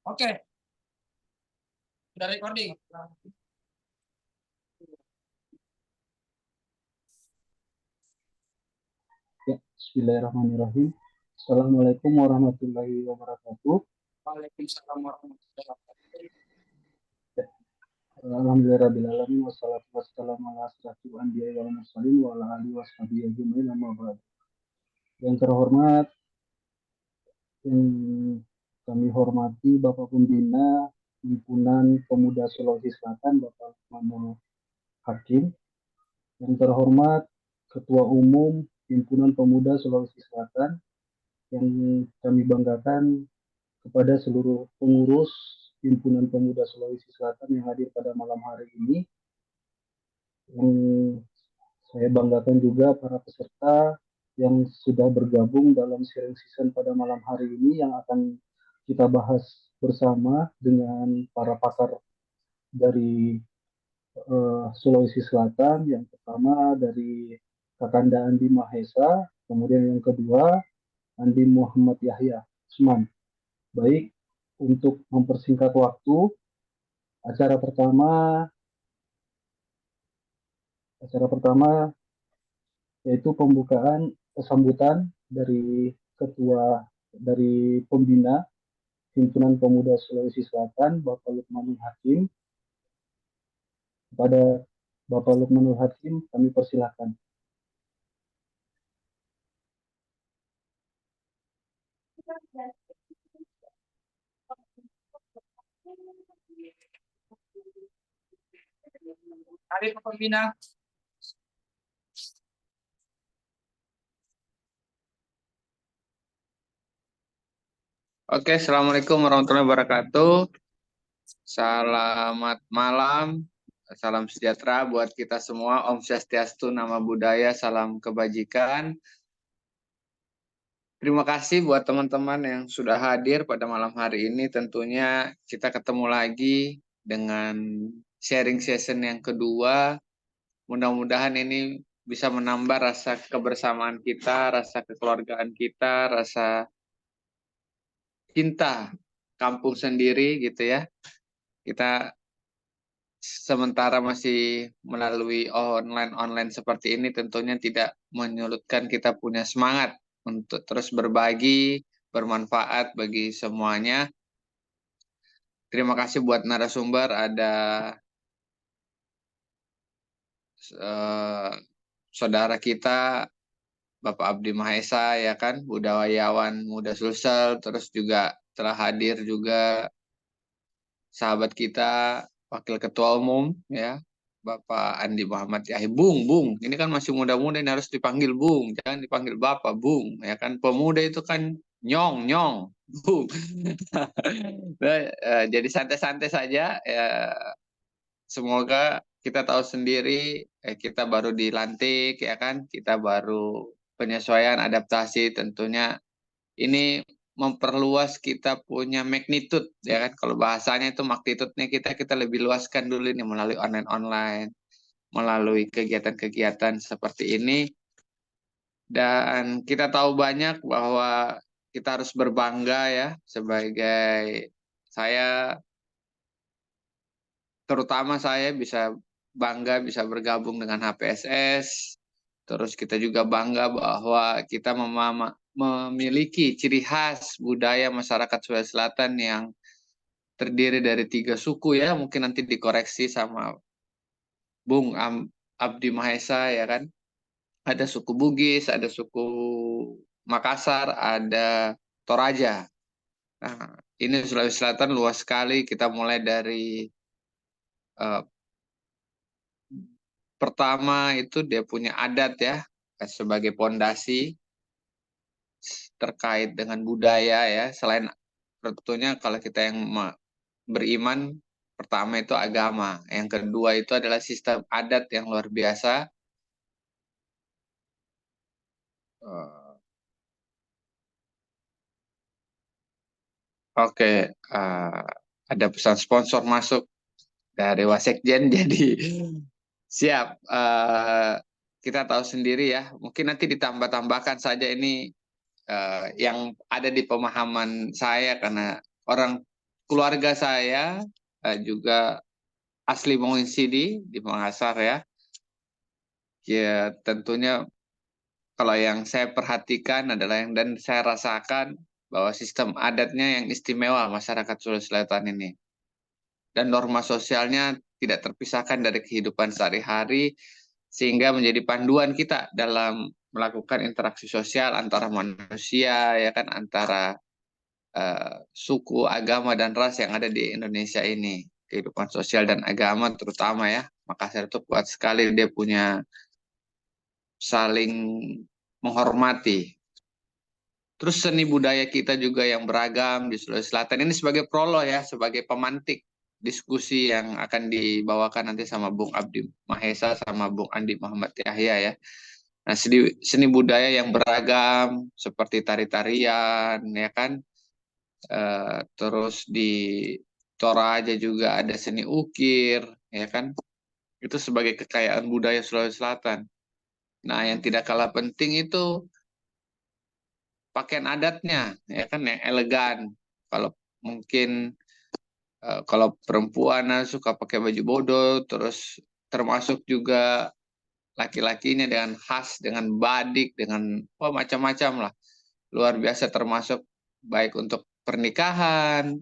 Oke, udah recording. Ya, bismillahirrahmanirrahim. Assalamualaikum warahmatullahi wabarakatuh. Waalaikumsalam warahmatullahi wabarakatuh. Ya, alhamdulillahirrahmanirrahim. Wassalatu wassalamu ala asyrafil anbiya'i wal mursalin wa ala alihi washabihi ajmain, amma ba'd. Yang terhormat, yang kami hormati Bapak Pembina Himpunan Pemuda Sulawesi Selatan, Bapak Lukmanul Hakim. Yang terhormat Ketua Umum Himpunan Pemuda Sulawesi Selatan, yang kami banggakan kepada seluruh pengurus Himpunan Pemuda Sulawesi Selatan yang hadir pada malam hari ini. Yang saya banggakan juga para peserta yang sudah bergabung dalam sharing season pada malam hari ini yang akan kita bahas bersama dengan para pakar dari Sulawesi Selatan. Yang pertama dari Kakanda Andi Mahesa, kemudian yang kedua Andi Muhammad Yahya Usman. Baik, untuk mempersingkat waktu, acara pertama yaitu sambutan dari ketua dari pembina Himpunan Pemuda Sulawesi Selatan, Bapak Lukmanul Hakim. Kepada Bapak Lukmanul Hakim, kami persilahkan. Hari pembina. Oke, Assalamualaikum warahmatullahi wabarakatuh. Selamat malam, salam sejahtera buat kita semua. Om Swastiastu, Nama Budaya, salam kebajikan. Terima kasih buat teman-teman yang sudah hadir pada malam hari ini. Tentunya kita ketemu lagi dengan sharing session yang kedua. Mudah-mudahan ini bisa menambah rasa kebersamaan kita, rasa kekeluargaan kita, rasa cinta kampung sendiri gitu ya. Kita sementara masih melalui online seperti ini tentunya tidak menyurutkan kita punya semangat untuk terus berbagi, bermanfaat bagi semuanya. Terima kasih buat narasumber, ada saudara kita Bapak Abdi Mahesa ya kan, budayawan muda Sulsel, terus juga telah hadir juga sahabat kita Wakil Ketua Umum ya Bapak Andi Muhammad Yahya. Bung, ini kan masih muda-muda, ini harus dipanggil Bung, jangan dipanggil Bapak, Bung ya kan, pemuda itu kan nyong Bung. Nah, jadi santai-santai saja ya. Semoga kita tahu sendiri, kita baru dilantik ya kan, kita baru penyesuaian adaptasi, tentunya ini memperluas kita punya magnitude ya kan, kalau bahasanya itu magnitude-nya kita lebih luaskan dulu ini melalui online melalui kegiatan-kegiatan seperti ini. Dan kita tahu banyak bahwa kita harus berbangga ya, sebagai saya, terutama saya bisa bangga bisa bergabung dengan HPSS. Terus kita juga bangga bahwa kita memiliki ciri khas budaya masyarakat Sulawesi Selatan yang terdiri dari 3 suku ya, mungkin nanti dikoreksi sama Bung Abdi Mahesa ya kan. Ada suku Bugis, ada suku Makassar, ada Toraja. Nah, ini Sulawesi Selatan luas sekali, kita mulai dari pertama itu dia punya adat ya, sebagai pondasi terkait dengan budaya ya. Selain tentunya kalau kita yang beriman, pertama itu agama, yang kedua itu adalah sistem adat yang luar biasa. Oke, ada pesan sponsor masuk dari Wasekjen, jadi siap. Kita tahu sendiri ya, mungkin nanti ditambah-tambahkan saja ini yang ada di pemahaman saya, karena orang keluarga saya juga asli Mengonsidi di Makassar ya. Ya tentunya kalau yang saya perhatikan adalah dan saya rasakan bahwa sistem adatnya yang istimewa masyarakat Sulawesi Selatan ini. Dan norma sosialnya tidak terpisahkan dari kehidupan sehari-hari sehingga menjadi panduan kita dalam melakukan interaksi sosial antara manusia ya kan, antara suku, agama dan ras yang ada di Indonesia ini. Kehidupan sosial dan agama terutama ya. Makassar itu kuat sekali, dia punya saling menghormati. Terus seni budaya kita juga yang beragam di Sulawesi Selatan ini sebagai prolog ya, sebagai pemantik diskusi yang akan dibawakan nanti sama Bung Abdi Mahesa sama Bung Andi Muhammad Yahya ya. Nah, seni budaya yang beragam seperti tari-tarian ya kan. Terus di Toraja juga ada seni ukir ya kan. Itu sebagai kekayaan budaya Sulawesi Selatan. Nah, yang tidak kalah penting itu pakaian adatnya ya kan, yang elegan. Kalau mungkin kalau perempuan suka pakai baju bodo, terus termasuk juga laki-lakinya dengan khas, dengan badik, dengan macam-macam lah. Luar biasa, termasuk baik untuk pernikahan,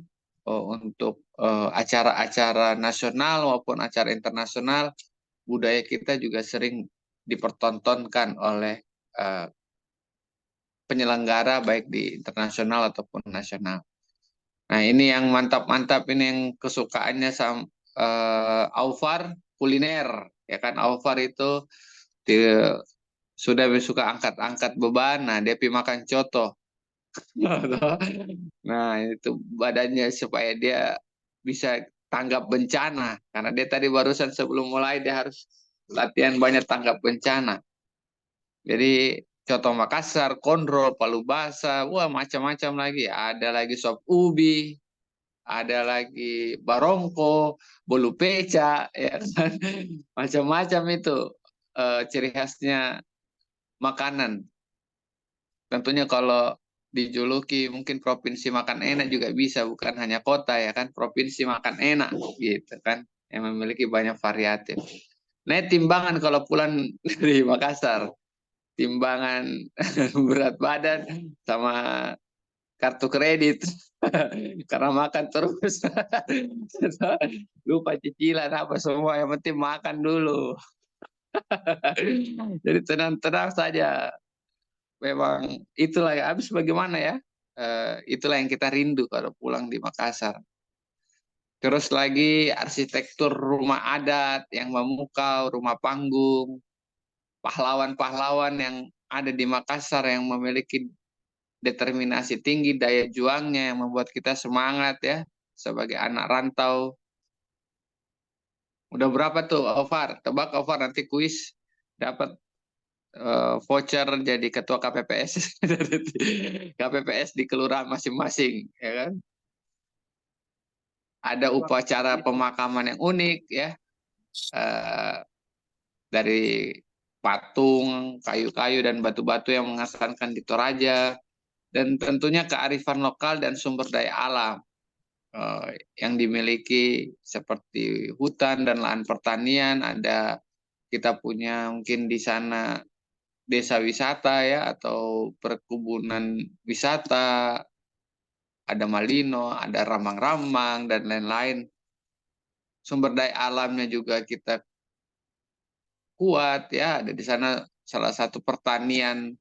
untuk acara-acara nasional maupun acara internasional, budaya kita juga sering dipertontonkan oleh penyelenggara baik di internasional ataupun nasional. Nah, ini yang mantap-mantap, ini yang kesukaannya sama Aufar, kuliner ya kan. Aufar itu dia sudah suka angkat-angkat beban, nah dia pergi makan coto. Nah, itu badannya supaya dia bisa tanggap bencana, karena dia tadi barusan sebelum mulai dia harus latihan banyak tanggap bencana. Jadi coto Makassar, kondro, palu basah, wah macam-macam lagi. Ada lagi sop ubi, ada lagi barongko, bolu peca, ya kan? Macam-macam itu ciri khasnya makanan. Tentunya kalau dijuluki mungkin provinsi makan enak juga bisa, bukan hanya kota ya kan, provinsi makan enak gitu kan, yang memiliki banyak variatif. Nah, timbangan kalau pulang dari Makassar, timbangan berat badan sama kartu kredit karena makan terus lupa cicilan apa semua, yang penting makan dulu. Jadi tenang-tenang saja, memang itulah ya. Habis bagaimana ya, itulah yang kita rindu kalau pulang di Makassar. Terus lagi arsitektur rumah adat yang memukau, rumah panggung, pahlawan-pahlawan yang ada di Makassar yang memiliki determinasi tinggi, daya juangnya yang membuat kita semangat ya sebagai anak rantau. Udah berapa tuh, Alvar? Tebak, Alvar, nanti kuis dapat voucher jadi ketua KPPS KPPS di kelurahan masing-masing ya kan. Ada upacara pemakaman yang unik ya, dari patung, kayu-kayu dan batu-batu yang mengesankan di Toraja, dan tentunya kearifan lokal dan sumber daya alam yang dimiliki seperti hutan dan lahan pertanian. Ada, kita punya mungkin di sana desa wisata ya, atau perkebunan wisata, ada malino, ada ramang-ramang dan lain-lain. Sumber daya alamnya juga kita kuat ya, ada di sana salah satu pertanian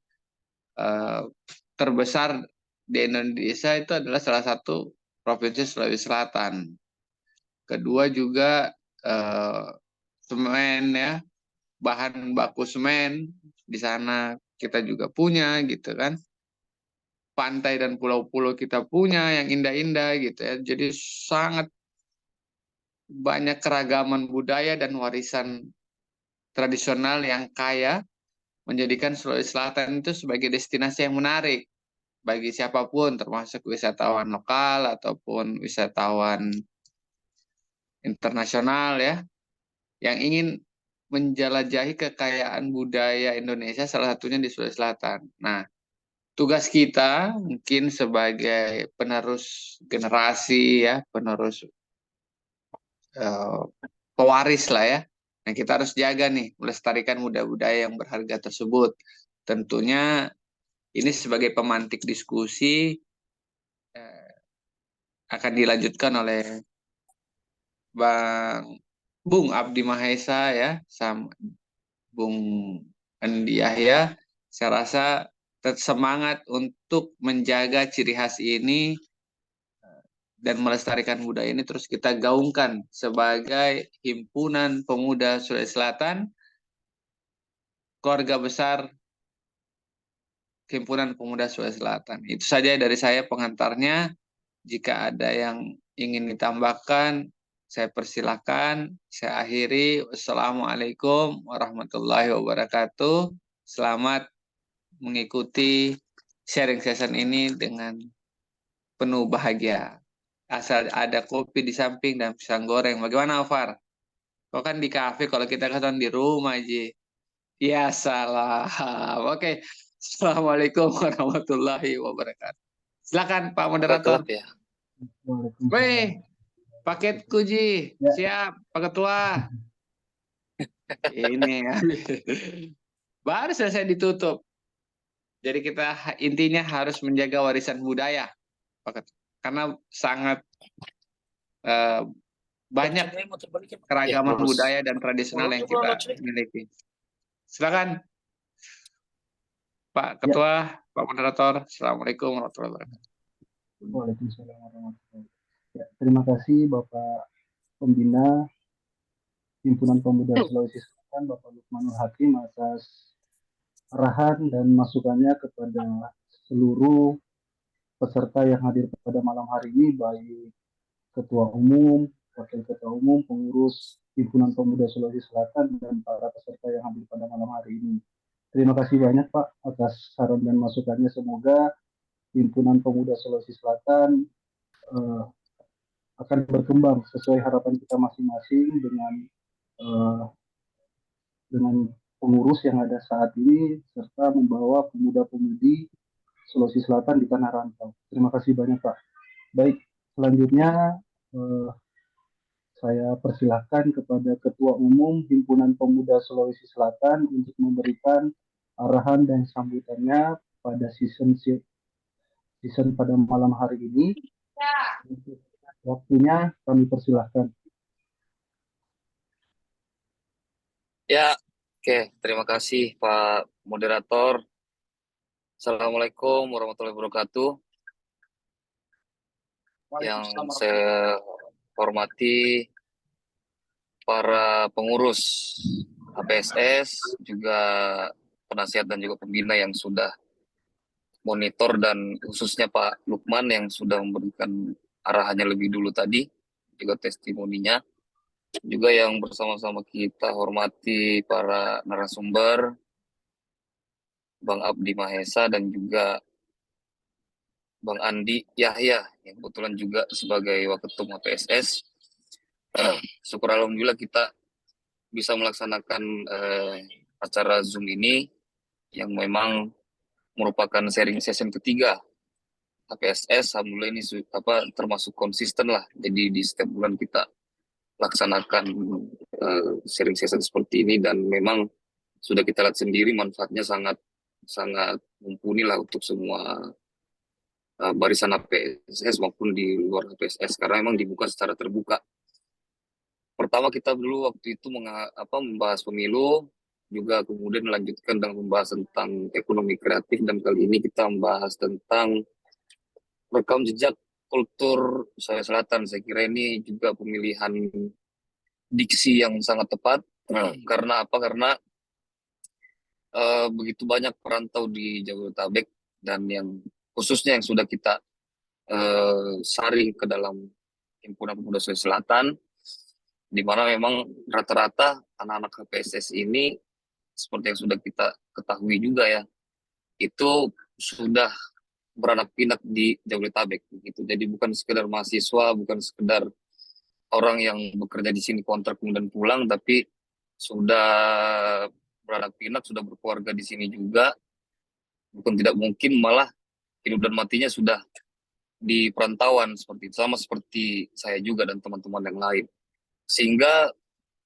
terbesar di Indonesia itu adalah salah satu provinsi Sulawesi Selatan. Kedua juga semen ya, bahan baku semen di sana kita juga punya gitu kan. Pantai dan pulau-pulau kita punya yang indah-indah gitu ya. Jadi sangat banyak keragaman budaya dan warisan tradisional yang kaya, menjadikan Sulawesi Selatan itu sebagai destinasi yang menarik bagi siapapun, termasuk wisatawan lokal ataupun wisatawan internasional ya, yang ingin menjelajahi kekayaan budaya Indonesia, salah satunya di Sulawesi Selatan. Nah, tugas kita mungkin sebagai penerus generasi ya, penerus eh, pewaris lah ya. Nah, kita harus jaga nih, melestarikan budaya-budaya yang berharga tersebut. Tentunya ini sebagai pemantik diskusi eh, akan dilanjutkan oleh Bung Abdi Mahesa ya, sama Bung Andi Yahya. Saya rasa tetap semangat untuk menjaga ciri khas ini dan melestarikan budaya ini terus kita gaungkan sebagai Himpunan Pemuda Sulawesi Selatan, keluarga besar Himpunan Pemuda Sulawesi Selatan. Itu saja dari saya pengantarnya. Jika ada yang ingin ditambahkan, saya persilakan. Saya akhiri. Wassalamualaikum warahmatullahi wabarakatuh. Selamat mengikuti sharing session ini dengan penuh bahagia. Asal ada kopi di samping dan pisang goreng. Bagaimana, Alvar? Kau kan di kafe, kalau kita kan di rumah aja. Ya salam. Oke. Assalamualaikum warahmatullahi wabarakatuh. Silakan Pak Moderator. Tutup ya. Waalaikumsalam. Weh, paketku Ji. Ya. Siap, Pak Ketua. Ini baru selesai ditutup. Jadi kita intinya harus menjaga warisan budaya, Pak Ketua. Karena sangat banyak keragaman terus. budaya dan tradisional yang kita miliki. Silakan Pak Ketua, Pak Moderator. Assalamualaikum warahmatullahi wabarakatuh. Waalaikumsalam warahmatullahi wabarakatuh. Ya, terima kasih Bapak Pembina Himpunan Pemuda Sulawesi Selatan, Bapak Lukmanul Hakim, atas arahan dan masukannya kepada seluruh peserta yang hadir pada malam hari ini, baik Ketua Umum, Wakil Ketua Umum, pengurus Himpunan Pemuda Sulawesi Selatan, dan para peserta yang hadir pada malam hari ini. Terima kasih banyak Pak atas saran dan masukannya. Semoga Himpunan Pemuda Sulawesi Selatan akan berkembang sesuai harapan kita masing-masing dengan pengurus yang ada saat ini, serta membawa pemuda-pemudi Sulawesi Selatan di tanah rantau. Terima kasih banyak Pak. Baik, selanjutnya saya persilahkan kepada Ketua Umum Himpunan Pemuda Sulawesi Selatan untuk memberikan arahan dan sambutannya pada season pada malam hari ini. Waktunya kami persilahkan. Ya, oke. Terima kasih Pak Moderator. Assalamualaikum warahmatullahi wabarakatuh. Yang saya hormati para pengurus HPSS, juga penasihat dan juga pembina yang sudah monitor, dan khususnya Pak Lukman yang sudah memberikan arahannya lebih dulu tadi, juga testimoninya. Juga yang bersama-sama kita hormati para narasumber, Bang Abdi Mahesa dan juga Bang Andi Yahya yang kebetulan juga sebagai Waketum HPSS. Syukur alhamdulillah kita bisa melaksanakan acara Zoom ini yang memang merupakan sharing session ketiga HPSS. Alhamdulillah ini termasuk konsisten lah. Jadi di setiap bulan kita laksanakan sharing session seperti ini, dan memang sudah kita lihat sendiri manfaatnya sangat mumpuni lah untuk semua barisan HPSS maupun di luar HPSS, karena memang dibuka secara terbuka. Pertama kita dulu waktu itu membahas pemilu, juga kemudian melanjutkan dengan membahas tentang ekonomi kreatif, dan kali ini kita membahas tentang rekam jejak kultur Sulawesi Selatan. Saya kira ini juga pemilihan diksi yang sangat tepat. Karena apa? Karena begitu banyak perantau di Jabodetabek, dan yang khususnya yang sudah kita saring ke dalam Himpunan Pemuda Sulawesi Selatan, di mana memang rata-rata anak-anak HPSS ini seperti yang sudah kita ketahui juga ya, itu sudah beranak pinak di Jabodetabek gitu. Jadi bukan sekedar mahasiswa, bukan sekedar orang yang bekerja di sini kontrak kemudian pulang, tapi sudah beranak pinak, sudah berkeluarga di sini juga, bukan tidak mungkin, malah hidup dan matinya sudah di perantauan seperti itu, sama seperti saya juga dan teman-teman yang lain. Sehingga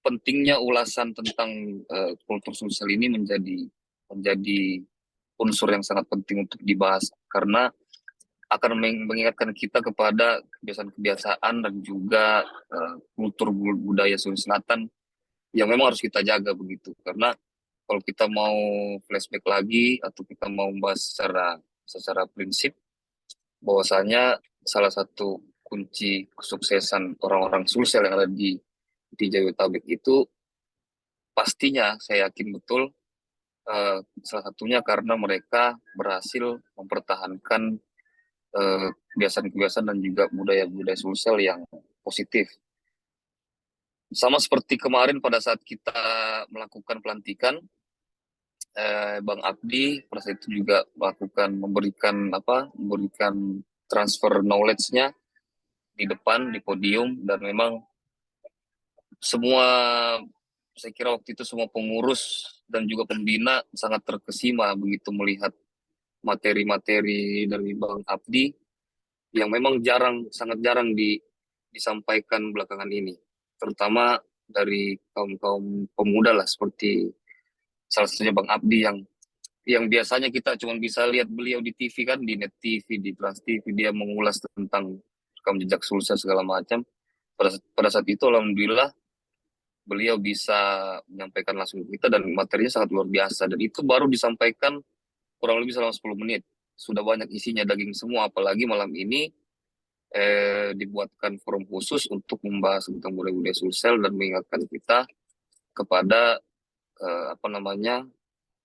pentingnya ulasan tentang kultur sosial ini menjadi unsur yang sangat penting untuk dibahas, karena akan mengingatkan kita kepada kebiasaan-kebiasaan dan juga kultur budaya Sulawesi Selatan yang memang harus kita jaga begitu. Karena kalau kita mau flashback lagi atau kita mau membahas secara prinsip, bahwasanya salah satu kunci kesuksesan orang-orang Sulsel yang ada di Jabodetabek itu pastinya saya yakin betul salah satunya karena mereka berhasil mempertahankan kebiasaan-kebiasaan dan juga budaya-budaya Sulsel yang positif. Sama seperti kemarin pada saat kita melakukan pelantikan, Bang Abdi pada saat itu juga memberikan transfer knowledge-nya di depan di podium, dan memang semua, saya kira waktu itu semua pengurus dan juga pembina sangat terkesima begitu melihat materi-materi dari Bang Abdi yang memang sangat jarang disampaikan belakangan ini, terutama dari kaum pemuda lah, seperti salah satunya Bang Abdi yang biasanya kita cuma bisa lihat beliau di TV kan, di Net TV, di Trans TV, dia mengulas tentang rekam jejak Sulsel segala macam. Pada saat itu alhamdulillah beliau bisa menyampaikan langsung ke kita dan materinya sangat luar biasa, dan itu baru disampaikan kurang lebih selama 10 menit. Sudah banyak isinya, daging semua, apalagi malam ini dibuatkan forum khusus untuk membahas tentang budaya-budaya Sulsel dan mengingatkan kita kepada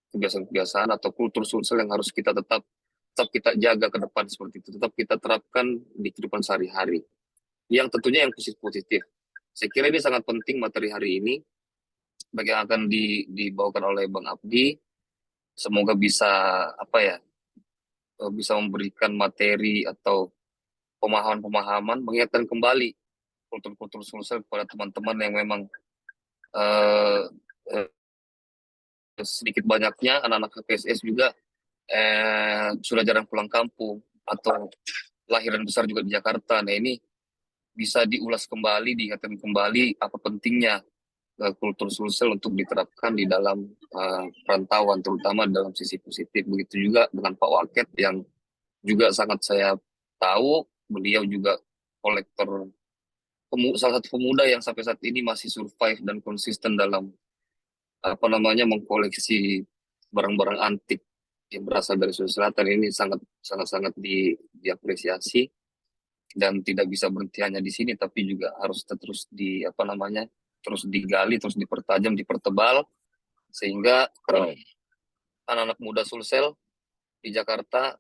kebiasaan-kebiasaan atau kultur Sulsel yang harus kita tetap kita jaga ke depan seperti itu, tetap kita terapkan di kehidupan sehari-hari. Yang tentunya yang positif-positif. Saya kira ini sangat penting materi hari ini bagi yang akan dibawakan oleh Bang Abdi. Semoga bisa bisa memberikan materi atau pemahaman-pemahaman, mengingatkan kembali kultur-kultur Sulsel kepada teman-teman yang memang sedikit banyaknya anak-anak HPSS juga sudah jarang pulang kampung atau lahir dan besar juga di Jakarta. Nah, ini bisa diulas kembali, diingatkan kembali apa pentingnya kultur Sulsel untuk diterapkan di dalam perantauan, terutama dalam sisi positif. Begitu juga dengan Pak Waket yang juga sangat saya tahu beliau juga kolektor, salah satu pemuda yang sampai saat ini masih survive dan konsisten dalam mengkoleksi barang-barang antik yang berasal dari Sulawesi Selatan. Ini sangat diapresiasi dan tidak bisa berhenti hanya di sini, tapi juga harus terus terus digali, terus dipertajam, dipertebal, sehingga anak-anak muda Sulsel di Jakarta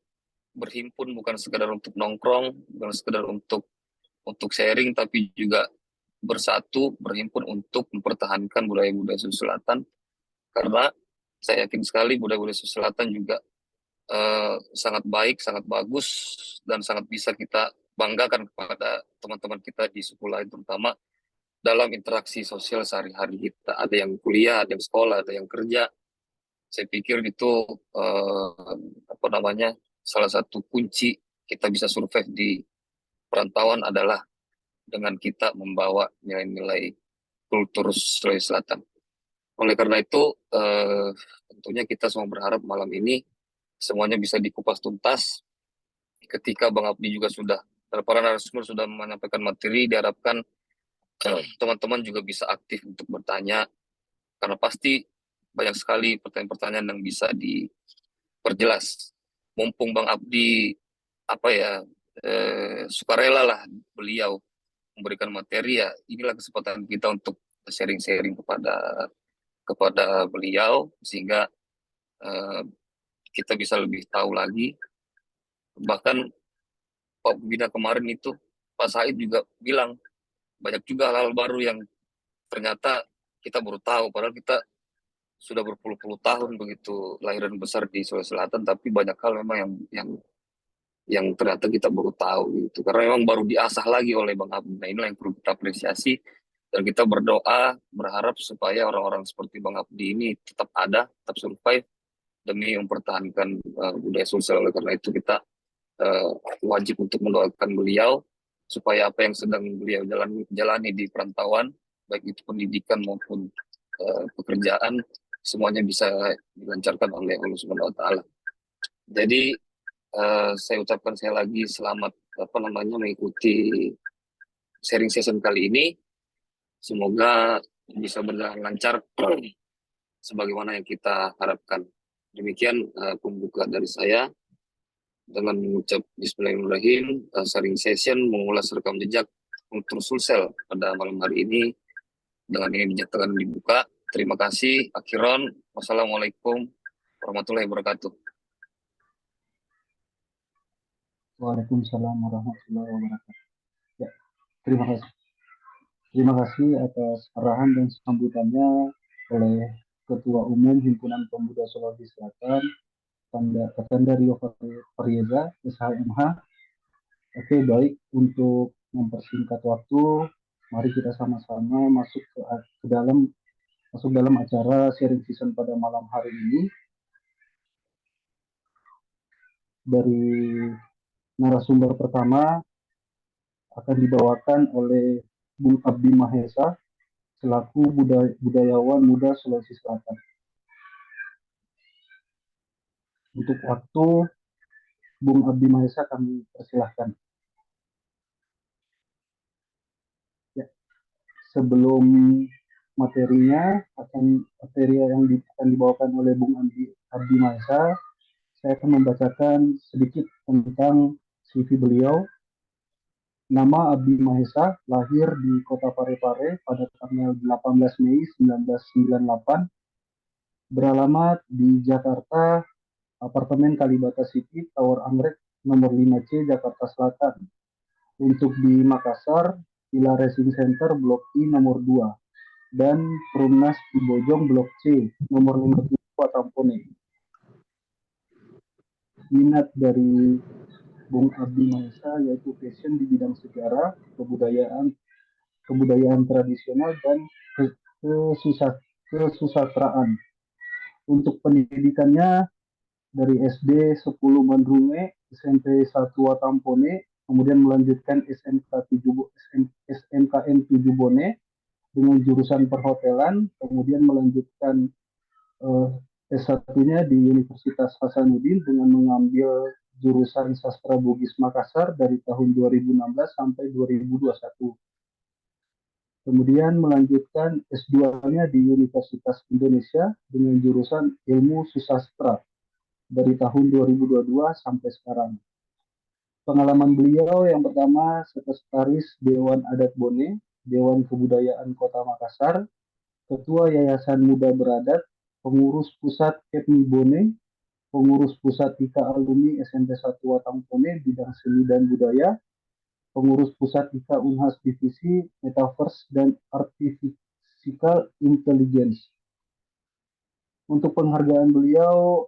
berhimpun bukan sekedar untuk nongkrong, bukan sekedar untuk sharing, tapi juga bersatu, berhimpun untuk mempertahankan budaya-budaya Sulawesi Selatan. Karena saya yakin sekali budaya-budaya Sulawesi Selatan juga sangat baik, sangat bagus, dan sangat bisa kita banggakan kepada teman-teman kita di suku lain, terutama dalam interaksi sosial sehari-hari kita. Ada yang kuliah, ada yang sekolah, ada yang kerja. Saya pikir itu salah satu kunci kita bisa survive di perantauan adalah dengan kita membawa nilai-nilai kultur Sulawesi Selatan. Oleh karena itu, tentunya kita semua berharap malam ini semuanya bisa dikupas tuntas. Ketika Bang Abdi juga para narasumber sudah menyampaikan materi, diharapkan teman-teman juga bisa aktif untuk bertanya, karena pasti banyak sekali pertanyaan-pertanyaan yang bisa diperjelas. Mumpung Bang Abdi sukarela lah beliau memberikan materi, ya inilah kesempatan kita untuk sharing-sharing kepada beliau, sehingga kita bisa lebih tahu lagi. Bahkan Pak Bina kemarin itu, Pak Said juga bilang banyak juga hal-hal baru yang ternyata kita baru tahu, padahal kita sudah berpuluh-puluh tahun begitu lahir dan besar di Sulawesi Selatan, tapi banyak hal memang yang ternyata kita baru tahu gitu, karena memang baru diasah lagi oleh Bang Abdi. Nah, inilah yang perlu kita apresiasi, dan kita berdoa, berharap supaya orang-orang seperti Bang Abdi ini tetap ada, tetap survive, demi mempertahankan budaya Sulsel. Oleh karena itu kita wajib untuk mendoakan beliau supaya apa yang sedang beliau jalani di perantauan, baik itu pendidikan maupun pekerjaan, semuanya bisa dilancarkan oleh Allah Subhanahu wa taala. Jadi saya ucapkan sekali lagi selamat mengikuti sharing session kali ini. Semoga bisa berjalan lancar sebagaimana yang kita harapkan. Demikian pembuka dari saya dengan mengucap Bismillahirrahmanirrahim, sharing session mengulas rekam jejak kultur Sulsel pada malam hari ini dengan ini dinyatakan dibuka. Terima kasih. Akhiron, wassalamualaikum warahmatullahi wabarakatuh. Waalaikumsalam warahmatullahi wabarakatuh. Ya, terima kasih. Terima kasih atas arahan dan sambutannya oleh Ketua Umum Himpunan Pemuda Sulawesi Selatan, Kanda Rio Farieza, SHMH. Oke, baik, untuk mempersingkat waktu, mari kita sama-sama masuk dalam acara sharing season pada malam hari ini. Dari narasumber pertama akan dibawakan oleh Bung Abdi Mahesa selaku budayawan muda Sulawesi Selatan. Untuk waktu, Bung Abdi Mahesa kami persilahkan. Ya, sebelum materi yang akan dibawakan oleh Bung Abdi Mahesa, saya akan membacakan sedikit tentang CV beliau. Nama Abdi Mahesa, lahir di Kota Parepare pada tanggal 18 Mei 1998, beralamat di Jakarta, Apartemen Kalibata City, Tower Anggrek, nomor 5C, Jakarta Selatan. Untuk di Makassar, Villa Racing Center, Blok I, nomor 2. Dan Perumnas di Bojong, Blok C, nomor 57, Watampone. Minat dari Bung Abdi Mahesa yaitu passion di bidang sejarah, kebudayaan tradisional, dan kesusastraan. Untuk pendidikannya dari SD 10 Bandrunge, SMP 1 Watampone, kemudian melanjutkan SMKN 7 Bone dengan jurusan perhotelan, kemudian melanjutkan S1-nya di Universitas Hasanuddin dengan mengambil jurusan Sastra Bugis Makassar dari tahun 2016 sampai 2021. Kemudian melanjutkan S2-nya di Universitas Indonesia dengan jurusan Ilmu Susastra dari tahun 2022 sampai sekarang. Pengalaman beliau yang pertama, Sekretaris Dewan Adat Bone, Dewan Kebudayaan Kota Makassar, Ketua Yayasan Muda Beradat, Pengurus Pusat Kepmi Bone, Pengurus Pusat IKA Alumni SMP 1 Watampone bidang seni dan budaya, Pengurus Pusat IKA Unhas Divisi Metaverse dan Artificial Intelligence. Untuk penghargaan beliau,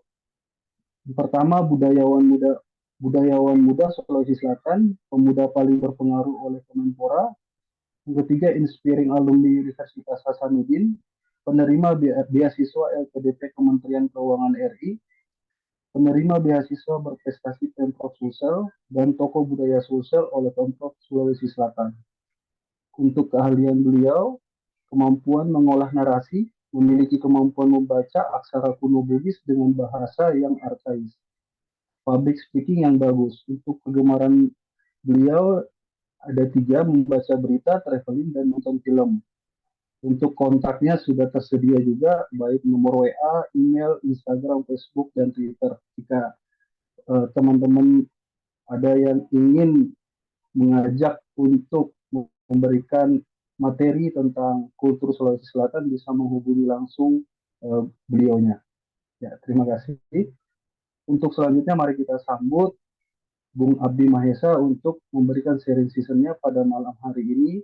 pertama budayawan muda Sulawesi Selatan, pemuda paling berpengaruh oleh Kemenpora. Yang ketiga, Inspiring Alumni Universitas Hasanuddin, penerima beasiswa LPDP Kementerian Keuangan RI, penerima beasiswa berprestasi Pemprov Sulsel, dan tokoh budaya Sulsel oleh Pemprov Sulawesi Selatan. Untuk keahlian beliau, kemampuan mengolah narasi, memiliki kemampuan membaca aksara kuno Bugis dengan bahasa yang arkais. Public speaking yang bagus. Untuk kegemaran beliau ada 3, membaca berita, traveling, dan nonton film. Untuk kontaknya sudah tersedia juga, baik nomor WA, email, Instagram, Facebook, dan Twitter. Jika teman-teman ada yang ingin mengajak untuk memberikan materi tentang kultur Sulawesi Selatan, bisa menghubungi langsung beliaunya. Ya, terima kasih. Untuk selanjutnya mari kita sambut Bung Abdi Mahesa untuk memberikan sharing seasonnya pada malam hari ini.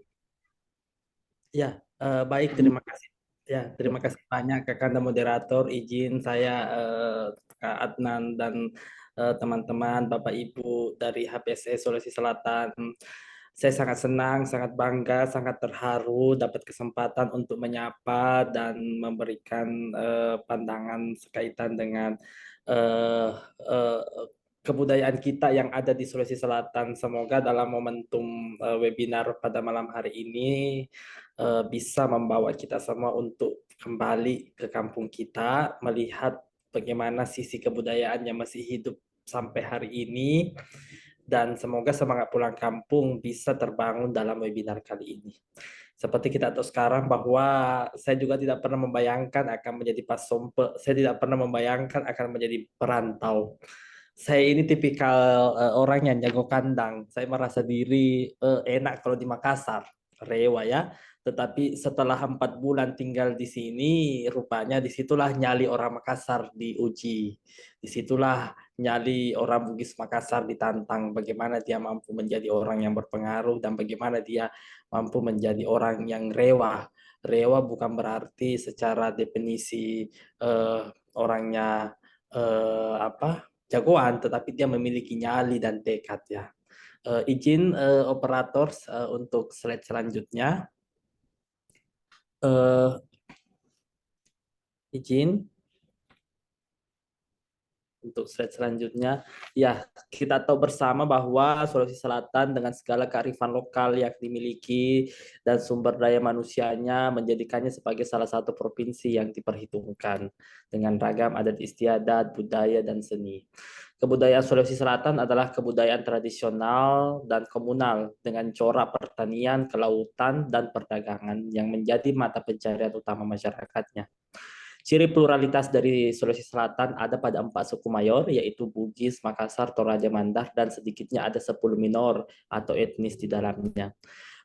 Ya, baik, terima kasih. Ya, terima kasih banyak Kakanda moderator. Izin saya Kak Adnan dan teman-teman Bapak Ibu dari HPSS Sulawesi Selatan Saya sangat senang, sangat bangga, sangat terharu dapat kesempatan untuk menyapa dan memberikan pandangan sekaitan dengan eh, eh, kebudayaan kita yang ada di Sulawesi Selatan. Semoga dalam momentum webinar pada malam hari ini bisa membawa kita semua untuk kembali ke kampung kita, melihat bagaimana sisi kebudayaan yang masih hidup sampai hari ini, dan semoga semangat pulang kampung bisa terbangun dalam webinar kali ini. Seperti kita tahu sekarang bahwa saya juga tidak pernah membayangkan akan menjadi pasompe, saya tidak pernah membayangkan akan menjadi perantau. Saya ini tipikal orang yang jago kandang. Saya merasa diri enak kalau di Makassar, Rewa ya. Tetapi setelah 4 bulan tinggal di sini, rupanya disitulah nyali orang Makassar diuji. Disitulah nyali orang Bugis Makassar ditantang bagaimana dia mampu menjadi orang yang berpengaruh dan bagaimana dia mampu menjadi orang yang rewa. Rewa bukan berarti secara definisi orangnya jagoan, tetapi dia memiliki nyali dan tekad ya. Izin operator untuk slide selanjutnya. Izin untuk slide selanjutnya. Ya, kita tahu bersama bahwa Sulawesi Selatan dengan segala kearifan lokal yang dimiliki dan sumber daya manusianya menjadikannya sebagai salah satu provinsi yang diperhitungkan dengan ragam adat istiadat, budaya, dan seni. Kebudayaan Sulawesi Selatan adalah kebudayaan tradisional dan komunal dengan corak pertanian, kelautan, dan perdagangan yang menjadi mata pencarian utama masyarakatnya. Ciri pluralitas dari Sulawesi Selatan ada pada 4 suku mayor, yaitu Bugis, Makassar, Toraja, Mandar, dan sedikitnya ada 10 minor atau etnis di dalamnya.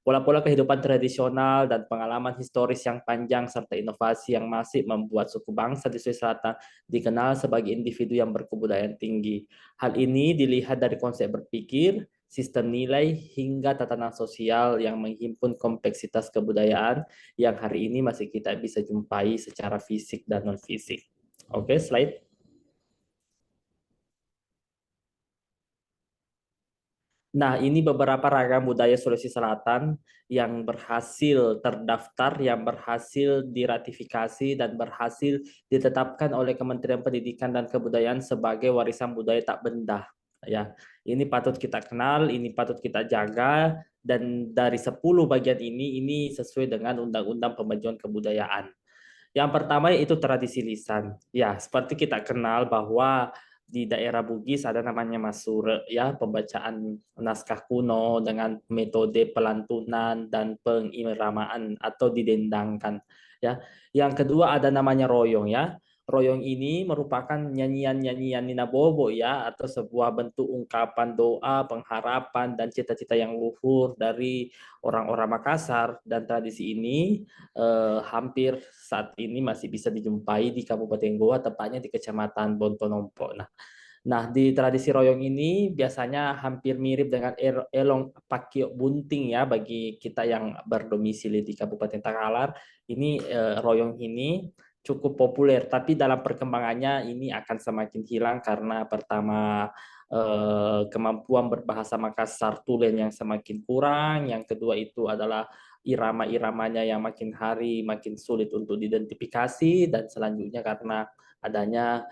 Pola-pola kehidupan tradisional dan pengalaman historis yang panjang serta inovasi yang masih membuat suku bangsa di Sulawesi Selatan dikenal sebagai individu yang berkebudayaan tinggi. Hal ini dilihat dari konsep berpikir, sistem nilai, hingga tatanan sosial yang menghimpun kompleksitas kebudayaan yang hari ini masih kita bisa jumpai secara fisik dan non-fisik. Oke, slide. Nah, ini beberapa ragam budaya Sulawesi Selatan yang berhasil terdaftar, yang berhasil diratifikasi, dan berhasil ditetapkan oleh Kementerian Pendidikan dan Kebudayaan sebagai warisan budaya tak benda. Ya, ini patut kita kenal, ini patut kita jaga, dan dari 10 bagian ini sesuai dengan Undang-Undang Pemajuan Kebudayaan. Yang pertama yaitu tradisi lisan. Ya, seperti kita kenal bahwa di daerah Bugis ada namanya Masure, ya, pembacaan naskah kuno dengan metode pelantunan dan pengiramaan atau didendangkan, ya. Yang kedua ada namanya royong, ya. Royong ini merupakan nyanyian-nyanyian Nina Bobo, ya, atau sebuah bentuk ungkapan doa, pengharapan, dan cita-cita yang luhur dari orang-orang Makassar, dan tradisi ini hampir saat ini masih bisa dijumpai di Kabupaten Goa, tepatnya di Kecamatan Bontonompo. Nah, di tradisi royong ini biasanya hampir mirip dengan elong pakio bunting ya bagi kita yang berdomisili di Kabupaten Takalar. Ini royong ini cukup populer, tapi dalam perkembangannya ini akan semakin hilang karena pertama kemampuan berbahasa Makassar Tulen yang semakin kurang, yang kedua itu adalah irama-iramanya yang makin hari makin sulit untuk diidentifikasi, dan selanjutnya karena adanya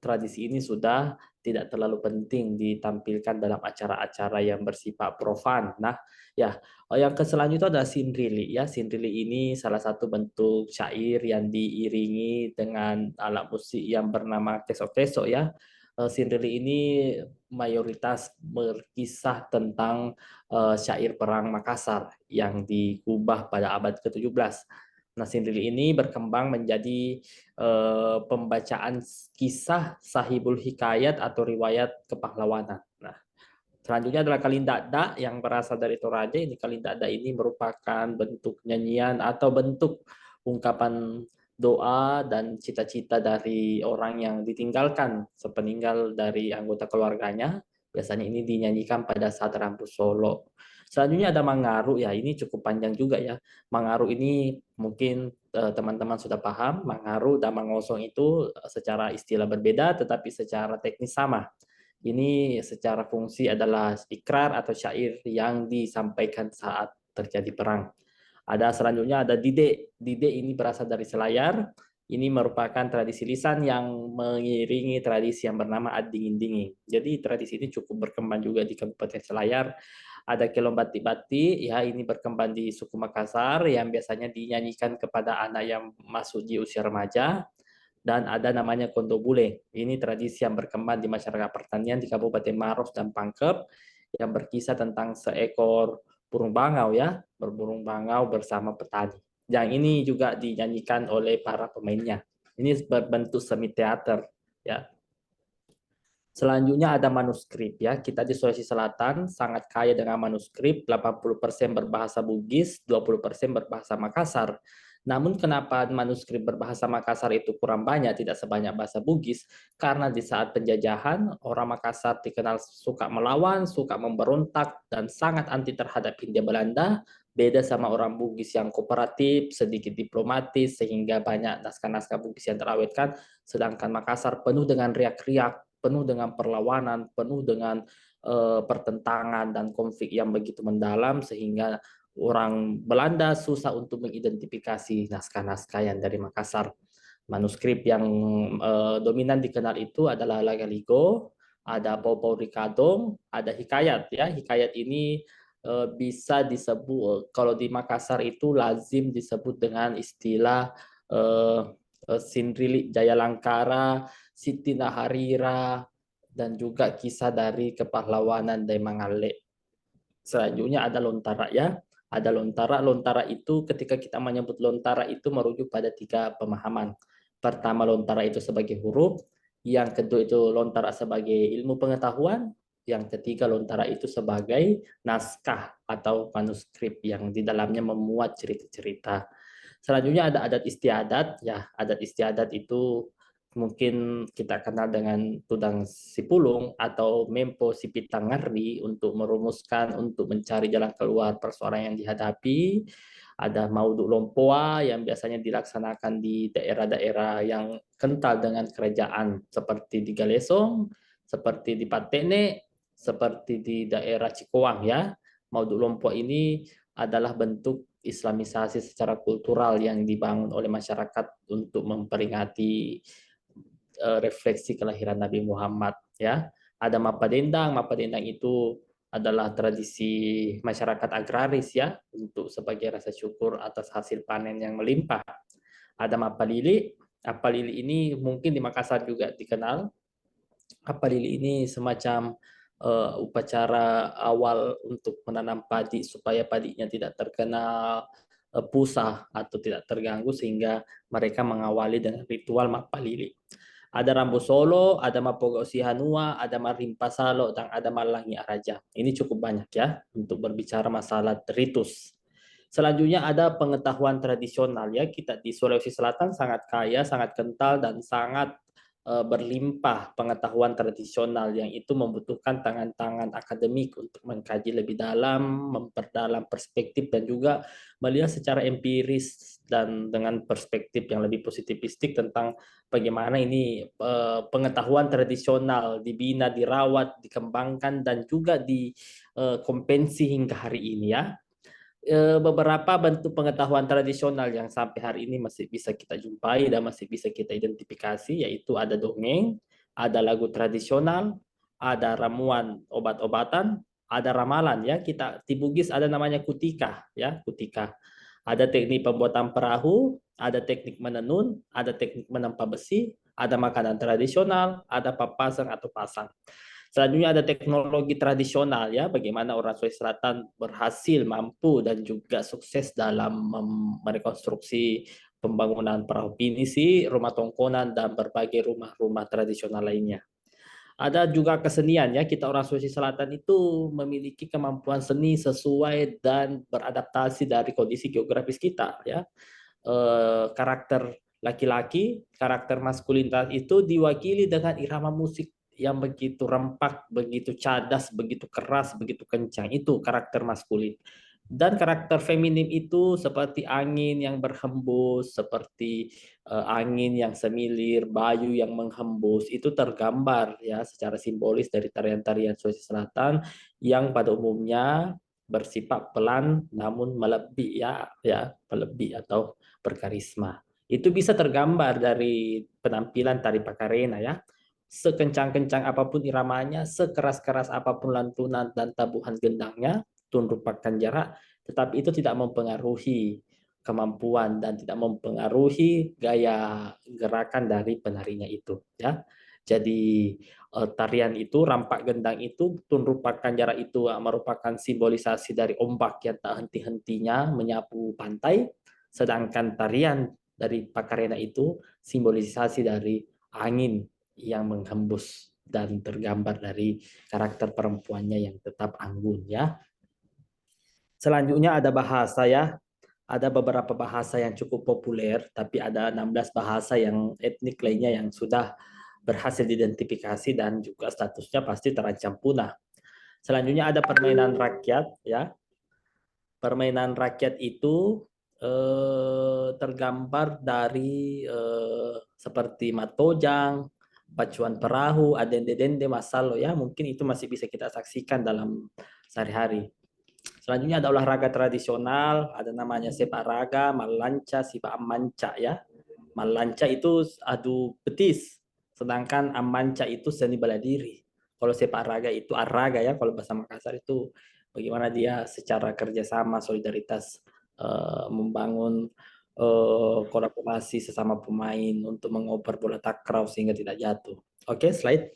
tradisi ini sudah tidak terlalu penting ditampilkan dalam acara-acara yang bersifat profan. Nah, ya, yang selanjutnya adalah sindrili ya. Sindrili ini salah satu bentuk syair yang diiringi dengan alat musik yang bernama kesok-kesok ya. Sindrili ini mayoritas berkisah tentang syair perang Makassar yang dikubah pada abad ke-17. Nah, sindrili ini berkembang menjadi pembacaan kisah sahibul hikayat atau riwayat kepahlawanan. Nah, selanjutnya adalah kalindada yang berasal dari Toraja. Ini kalindada ini merupakan bentuk nyanyian atau bentuk ungkapan doa dan cita-cita dari orang yang ditinggalkan sepeninggal dari anggota keluarganya. Biasanya ini dinyanyikan pada saat rambu solo. Selanjutnya ada mangaru ya, ini cukup panjang juga ya. Mangaru ini mungkin teman-teman sudah paham, mangaru dan mangosong itu secara istilah berbeda tetapi secara teknis sama. Ini secara fungsi adalah ikrar atau syair yang disampaikan saat terjadi perang. Ada selanjutnya ada dide. Dide ini berasal dari Selayar. Ini merupakan tradisi lisan yang mengiringi tradisi yang bernama Ad Dingin-Dingin. Jadi tradisi ini cukup berkembang juga di Kabupaten Selayar. Ada Kelong Bati-Bati, ya ini berkembang di suku Makassar yang biasanya dinyanyikan kepada anak yang masuk di usia remaja. Dan ada namanya Kondo Bule. Ini tradisi yang berkembang di masyarakat pertanian di Kabupaten Maros dan Pangkep yang berkisah tentang seekor burung bangau ya, berburung bangau bersama petani. Yang ini juga dinyanyikan oleh para pemainnya. Ini berbentuk semi teater ya. Selanjutnya ada manuskrip ya. Kita di Sulawesi Selatan sangat kaya dengan manuskrip, 80% berbahasa Bugis, 20% berbahasa Makassar. Namun kenapa manuskrip berbahasa Makassar itu kurang banyak, tidak sebanyak bahasa Bugis? Karena di saat penjajahan, orang Makassar dikenal suka melawan, suka memberontak, dan sangat anti terhadap Hindia Belanda. Beda sama orang Bugis yang kooperatif, sedikit diplomatis, sehingga banyak naskah-naskah Bugis yang terawetkan. Sedangkan Makassar penuh dengan riak-riak, penuh dengan perlawanan, penuh dengan pertentangan dan konflik yang begitu mendalam, sehingga orang Belanda susah untuk mengidentifikasi naskah-naskah yang dari Makassar. Manuskrip yang dominan dikenal itu adalah Lagaligo, ada Pau-Pau Rikadong, ada Hikayat ya. Hikayat ini bisa disebut kalau di Makassar itu lazim disebut dengan istilah Sindrilik Jaya Langkara, Siti Naharira, dan juga kisah dari kepahlawanan Demangale. Selanjutnya ada Lontara ya. Ada lontara. Lontara itu ketika kita menyebut lontara itu merujuk pada 3 pemahaman. Pertama, lontara itu sebagai huruf. Yang kedua itu lontara sebagai ilmu pengetahuan. Yang ketiga, lontara itu sebagai naskah atau manuskrip yang di dalamnya memuat cerita-cerita. Selanjutnya ada adat istiadat. Ya, adat istiadat itu mungkin kita kenal dengan Tudang Sipulung atau Mempo Sipitangardi untuk merumuskan, untuk mencari jalan keluar persoalan yang dihadapi. Ada Mauduk Lompoa yang biasanya dilaksanakan di daerah-daerah yang kental dengan kerajaan seperti di Galesong, seperti di Patene, seperti di daerah Cikoang ya. Mauduk Lompoa ini adalah bentuk Islamisasi secara kultural yang dibangun oleh masyarakat untuk memperingati refleksi kelahiran Nabi Muhammad ya. Ada Mapadendang. Mapadendang itu adalah tradisi masyarakat agraris ya, untuk sebagai rasa syukur atas hasil panen yang melimpah. Ada Mapalili. Mapalili ini mungkin di Makassar juga dikenal. Mapalili ini semacam upacara awal untuk menanam padi supaya padinya tidak terkena pusah atau tidak terganggu, sehingga mereka mengawali dengan ritual Mapalili. Ada Rambu Solo, ada Mapogo Sihanua, ada Marimpa Salo, dan ada Malangi Araja. Ini cukup banyak ya untuk berbicara masalah ritus. Selanjutnya ada pengetahuan tradisional ya. Kita di Sulawesi Selatan sangat kaya, sangat kental, dan sangat berlimpah pengetahuan tradisional yang itu membutuhkan tangan-tangan akademik untuk mengkaji lebih dalam, memperdalam perspektif, dan juga melihat secara empiris dan dengan perspektif yang lebih positivistik tentang bagaimana ini pengetahuan tradisional dibina, dirawat, dikembangkan, dan juga dikompensi hingga hari ini ya. Beberapa bentuk pengetahuan tradisional yang sampai hari ini masih bisa kita jumpai dan masih bisa kita identifikasi, yaitu ada dongeng, ada lagu tradisional, ada ramuan obat-obatan, ada ramalan ya. Kita di Bugis ada namanya kutika ya, kutika. Ada teknik pembuatan perahu, ada teknik menenun, ada teknik menempa besi, ada makanan tradisional, ada papasang atau pasang. Selanjutnya ada teknologi tradisional ya, bagaimana orang Sulawesi Selatan berhasil, mampu, dan juga sukses dalam merekonstruksi pembangunan perahu pinisi, rumah tongkonan, dan berbagai rumah-rumah tradisional lainnya. Ada juga kesenian ya, kita orang Sulawesi Selatan itu memiliki kemampuan seni sesuai dan beradaptasi dari kondisi geografis kita ya. Karakter laki-laki, karakter maskulinitas itu diwakili dengan irama musik yang begitu rempak, begitu cadas, begitu keras, begitu kencang. Itu karakter maskulin. Dan karakter feminim itu seperti angin yang berhembus, seperti angin yang semilir, bayu yang menghembus, itu tergambar ya secara simbolis dari tarian-tarian Sulawesi Selatan yang pada umumnya bersifat pelan namun melebih ya melebih atau berkarisma. Itu bisa tergambar dari penampilan tari Pakarena ya. Sekencang-kencang apapun iramanya, sekeras-keras apapun lantunan dan tabuhan gendangnya, tundrupakan jarak, tetapi itu tidak mempengaruhi kemampuan dan tidak mempengaruhi gaya gerakan dari penarinya itu ya. Jadi tarian itu, rampak gendang itu, tundrupakan jarak itu merupakan simbolisasi dari ombak yang tak henti-hentinya menyapu pantai, sedangkan tarian dari Pakarena itu simbolisasi dari angin yang menghembus dan tergambar dari karakter perempuannya yang tetap anggun ya. Selanjutnya ada bahasa ya. Ada beberapa bahasa yang cukup populer, tapi ada 16 bahasa yang etnik lainnya yang sudah berhasil diidentifikasi dan juga statusnya pasti terancam punah. Selanjutnya ada permainan rakyat ya. Permainan rakyat itu tergambar dari seperti matojang, pacuan perahu, adende-dende, masalo ya. Mungkin itu masih bisa kita saksikan dalam sehari-hari. Selanjutnya ada olahraga tradisional, ada namanya sepak raga, malanca, sipa amanca ya. Malanca itu adu betis, sedangkan amanca itu seni bela diri. Kalau sepak raga itu araga ya, kalau bahasa Makassar itu bagaimana dia secara kerjasama, solidaritas, membangun kolaborasi sesama pemain untuk mengoper bola takraw sehingga tidak jatuh. Oke, slide.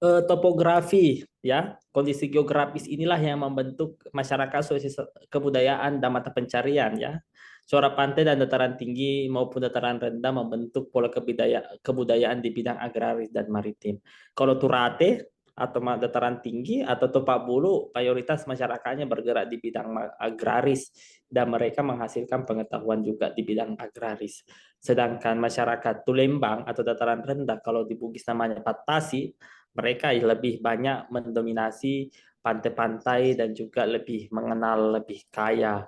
Topografi ya, kondisi geografis inilah yang membentuk masyarakat Sulawesi kebudayaan dan mata pencarian ya. Suara pantai dan dataran tinggi maupun dataran rendah membentuk pola kebudayaan di bidang agraris dan maritim. Kalau Turate atau dataran tinggi atau Topak Bulu, mayoritas masyarakatnya bergerak di bidang agraris dan mereka menghasilkan pengetahuan juga di bidang agraris. Sedangkan masyarakat Tulembang atau dataran rendah, kalau di Bugis namanya Patasi, mereka lebih banyak mendominasi pantai-pantai dan juga lebih mengenal lebih kaya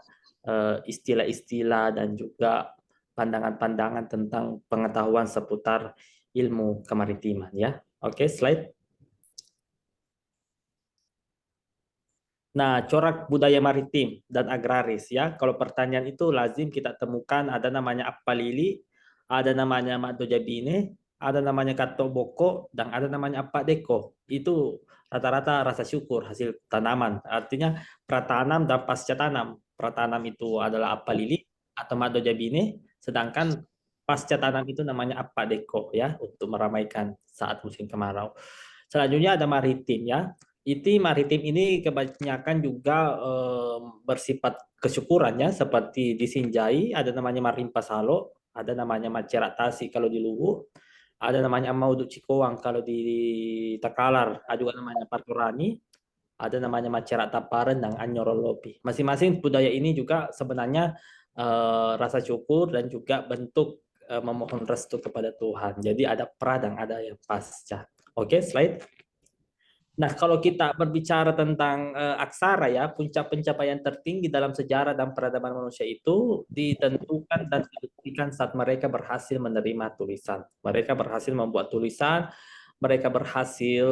istilah-istilah dan juga pandangan-pandangan tentang pengetahuan seputar ilmu kemaritiman ya. Oke, slide. Nah, corak budaya maritim dan agraris ya. Kalau pertanyaan itu lazim kita temukan ada namanya Appalili, ada namanya Madojabine, ada namanya Katoboko, dan ada namanya Appadeko. Itu rata-rata rasa syukur hasil tanaman. Artinya pratanam dan pasca tanam. Pratanam itu adalah Appalili atau Madojabine, sedangkan pasca tanam itu namanya Appadeko ya untuk meramaikan saat musim kemarau. Selanjutnya ada maritim ya. Maritim ini kebanyakan juga bersifat kesyukurannya seperti di Sinjai ada namanya Marim Pasalo, ada namanya Maceratasi kalau di Luwu, ada namanya Maudu Cikowang kalau di Takalar, ada juga namanya Parturani, ada namanya Macerat Taparan dan Anyorolopi. Masing-masing budaya ini juga sebenarnya rasa syukur dan juga bentuk memohon restu kepada Tuhan. Jadi ada pra dan ada yang pasca. Oke, slide. Nah, kalau kita berbicara tentang aksara ya, puncak pencapaian tertinggi dalam sejarah dan peradaban manusia itu ditentukan dan dibuktikan saat mereka berhasil menerima tulisan. Mereka berhasil membuat tulisan, mereka berhasil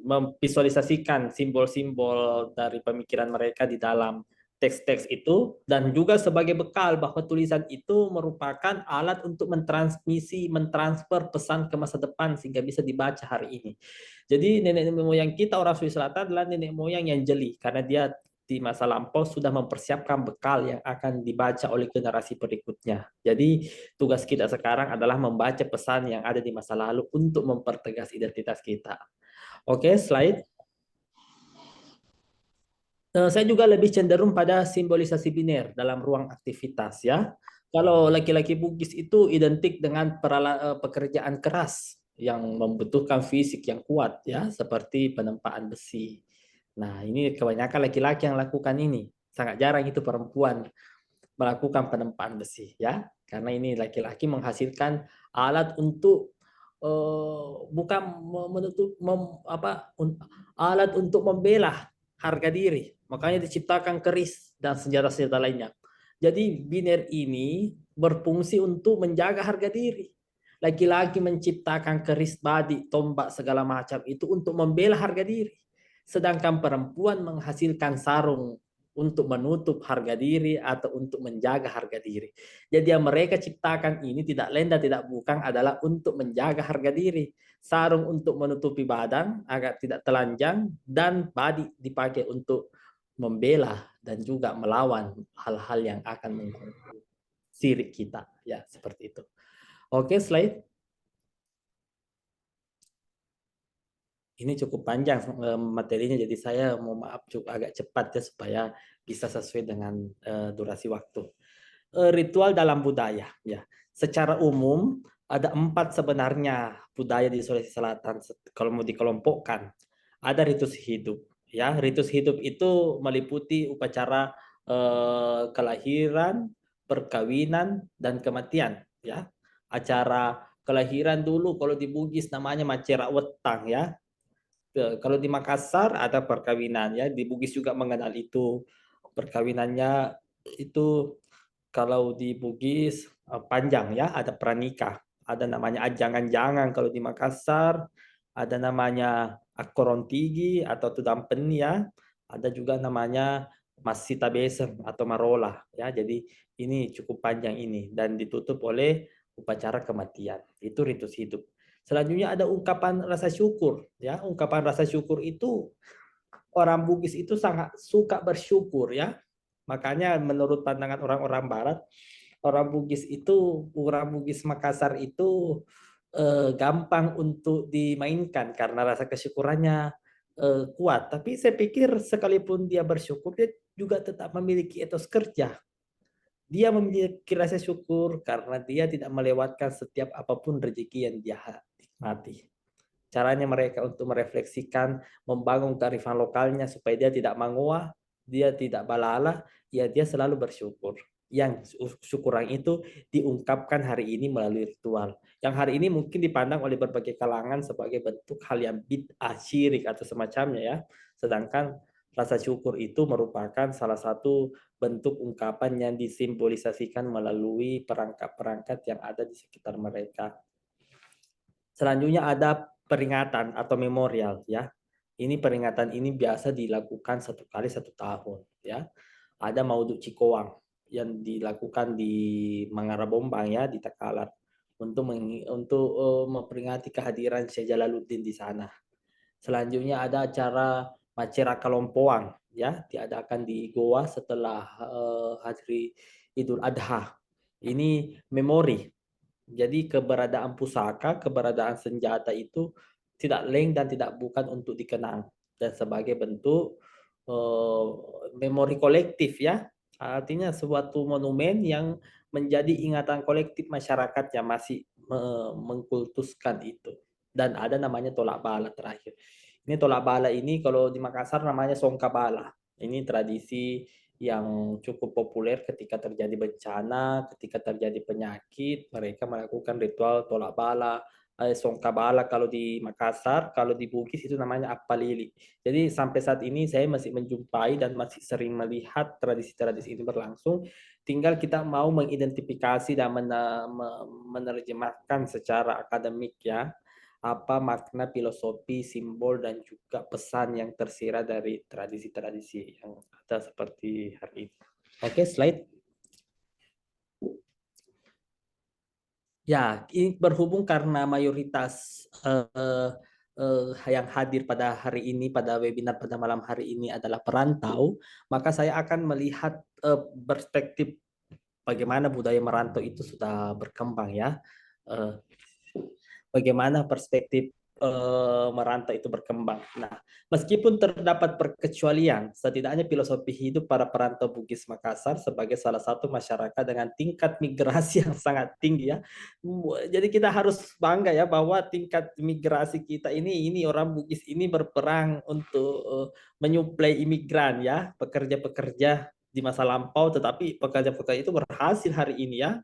memvisualisasikan simbol-simbol dari pemikiran mereka di dalam teks-teks itu, dan juga sebagai bekal bahwa tulisan itu merupakan alat untuk mentransfer pesan ke masa depan sehingga bisa dibaca hari ini. Jadi nenek moyang kita orang Sulawesi Selatan adalah nenek moyang yang jeli karena dia di masa lampau sudah mempersiapkan bekal yang akan dibaca oleh generasi berikutnya. Jadi tugas kita sekarang adalah membaca pesan yang ada di masa lalu untuk mempertegas identitas kita. Oke, slide. Saya juga lebih cenderung pada simbolisasi biner dalam ruang aktivitas ya. Kalau laki-laki Bugis itu identik dengan pekerjaan keras yang membutuhkan fisik yang kuat ya, seperti penempaan besi. Nah, ini kebanyakan laki-laki yang lakukan ini. Sangat jarang itu perempuan melakukan penempaan besi ya. Karena ini laki-laki menghasilkan alat untuk bukan menutup alat untuk membela harga diri. Makanya diciptakan keris dan senjata-senjata lainnya. Jadi biner ini berfungsi untuk menjaga harga diri. Laki-laki menciptakan keris, badik, tombak, segala macam itu untuk membela harga diri. Sedangkan perempuan menghasilkan sarung untuk menutup harga diri atau untuk menjaga harga diri. Jadi yang mereka ciptakan ini tidak lain dan tidak bukan adalah untuk menjaga harga diri. Sarung untuk menutupi badan agar tidak telanjang, dan badik dipakai untuk membela dan juga melawan hal-hal yang akan mengganggu sirik kita. Ya, seperti itu. Oke, slide. Ini cukup panjang materinya, jadi saya mau maaf cukup agak cepat ya supaya bisa sesuai dengan durasi waktu. Ritual dalam budaya, ya. Secara umum ada 4 sebenarnya budaya di Sulawesi Selatan kalau mau dikelompokkan. Ada ritus hidup, ya. Ritus hidup itu meliputi upacara kelahiran, perkawinan, dan kematian, ya. Acara kelahiran dulu kalau di Bugis namanya macera wetang, ya. Kalau di Makassar ada perkawinan, ya. Di Bugis juga mengenal itu. Perkawinannya itu kalau di Bugis panjang, ya, ada pranikah. Ada namanya ajangan-jangan kalau di Makassar, ada namanya akorontigi atau tudampen, ya. Ada juga namanya masita besem atau marola, ya. Jadi ini cukup panjang ini dan ditutup oleh upacara kematian. Itu ritus hidup. Selanjutnya ada ungkapan rasa syukur, ya. Ungkapan rasa syukur itu orang Bugis itu sangat suka bersyukur, ya. Makanya menurut pandangan orang-orang barat, orang Bugis Makassar itu gampang untuk dimainkan karena rasa kesyukurannya kuat. Tapi saya pikir sekalipun dia bersyukur, dia juga tetap memiliki etos kerja. Dia memiliki rasa syukur karena dia tidak melewatkan setiap apapun rezeki yang dia nikmati. Caranya mereka untuk merefleksikan, membangun kearifan lokalnya supaya dia tidak mengoah, dia tidak balala, ya dia selalu bersyukur. Yang syukuran itu diungkapkan hari ini melalui ritual. Yang hari ini mungkin dipandang oleh berbagai kalangan sebagai bentuk hal yang bid'ah, syirik atau semacamnya, ya. Sedangkan rasa syukur itu merupakan salah satu bentuk ungkapan yang disimbolisasikan melalui perangkat-perangkat yang ada di sekitar mereka. Selanjutnya ada peringatan atau memorial, ya. Ini peringatan ini biasa dilakukan 1 kali 1 tahun, ya. Ada Mauduk Cikoang yang dilakukan di Mangarabombang, ya, di Takalar untuk memperingati kehadiran Syekh Jalaluddin di sana. Selanjutnya ada acara Macera Kalompoang, ya, diadakan di Goa setelah hari Idul Adha. Ini memori. Jadi keberadaan pusaka, keberadaan senjata itu tidak lain dan tidak bukan untuk dikenang dan sebagai bentuk memori kolektif, ya. Artinya suatu monumen yang menjadi ingatan kolektif masyarakat yang masih mengkultuskan itu. Dan ada namanya tolak bala terakhir. Ini tolak bala ini kalau di Makassar namanya songka bala. Ini tradisi yang cukup populer ketika terjadi bencana, ketika terjadi penyakit, mereka melakukan ritual tolak bala, songka bala kalau di Makassar, kalau di Bugis itu namanya appalili. Jadi sampai saat ini saya masih menjumpai dan masih sering melihat tradisi-tradisi ini berlangsung. Tinggal kita mau mengidentifikasi dan menerjemahkan secara akademik, ya, apa makna filosofi, simbol, dan juga pesan yang tersirat dari tradisi-tradisi yang ada seperti hari ini. Oke, slide. Ya, ini berhubung karena mayoritas yang hadir pada hari ini, pada webinar pada malam hari ini adalah perantau, maka saya akan melihat perspektif bagaimana budaya merantau itu sudah berkembang, ya. Bagaimana perspektif merantau itu berkembang. Nah, meskipun terdapat perkecualian, setidaknya filosofi hidup para perantau Bugis Makassar sebagai salah satu masyarakat dengan tingkat migrasi yang sangat tinggi, ya. Jadi kita harus bangga, ya, bahwa tingkat migrasi kita ini orang Bugis ini berperang untuk menyuplai imigran, ya, pekerja-pekerja di masa lampau, tetapi pekerja-pekerja itu berhasil hari ini, ya.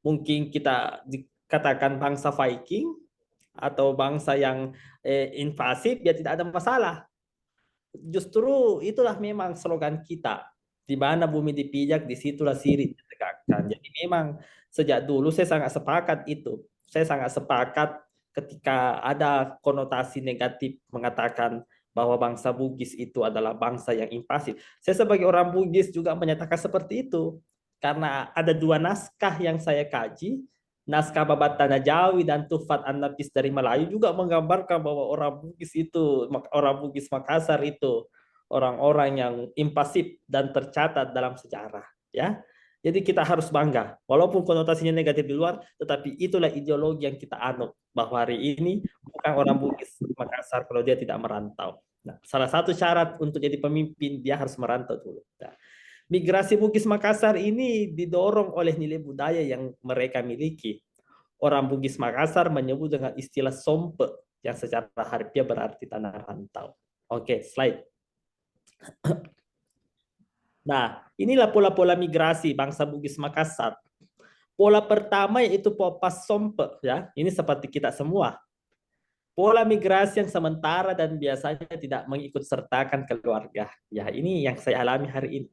Mungkin kita dikatakan bangsa Viking atau bangsa yang invasif, ya tidak ada masalah. justru itulah memang slogan kita. Di mana bumi dipijak, disitulah sirih ditegakkan. Jadi memang sejak dulu saya sangat sepakat itu. Saya sangat sepakat ketika ada konotasi negatif mengatakan bahwa bangsa Bugis itu adalah bangsa yang impasif. Saya sebagai orang Bugis juga menyatakan seperti itu. Karena ada dua naskah yang saya kaji, naskah Babat Tanah Jawi dan Tufat An-Nafis dari Melayu juga menggambarkan bahwa orang Bugis Makassar itu orang-orang yang impasif dan tercatat dalam sejarah, ya. Jadi kita harus bangga, walaupun konotasinya negatif di luar, tetapi itulah ideologi yang kita anut bahwa hari ini bukan orang Bugis Makassar kalau dia tidak merantau. Nah, salah satu syarat untuk jadi pemimpin dia harus merantau dulu. Nah, migrasi Bugis Makassar ini didorong oleh nilai budaya yang mereka miliki. Orang Bugis Makassar menyebut dengan istilah sompe yang secara harfiah berarti tanah rantau. Oke, slide. Nah, inilah pola-pola migrasi bangsa Bugis Makassar. Pola pertama yaitu popas sompe, ya. Ini seperti kita semua. Pola migrasi yang sementara dan biasanya tidak mengikut sertakan keluarga. Ya, ini yang saya alami hari ini.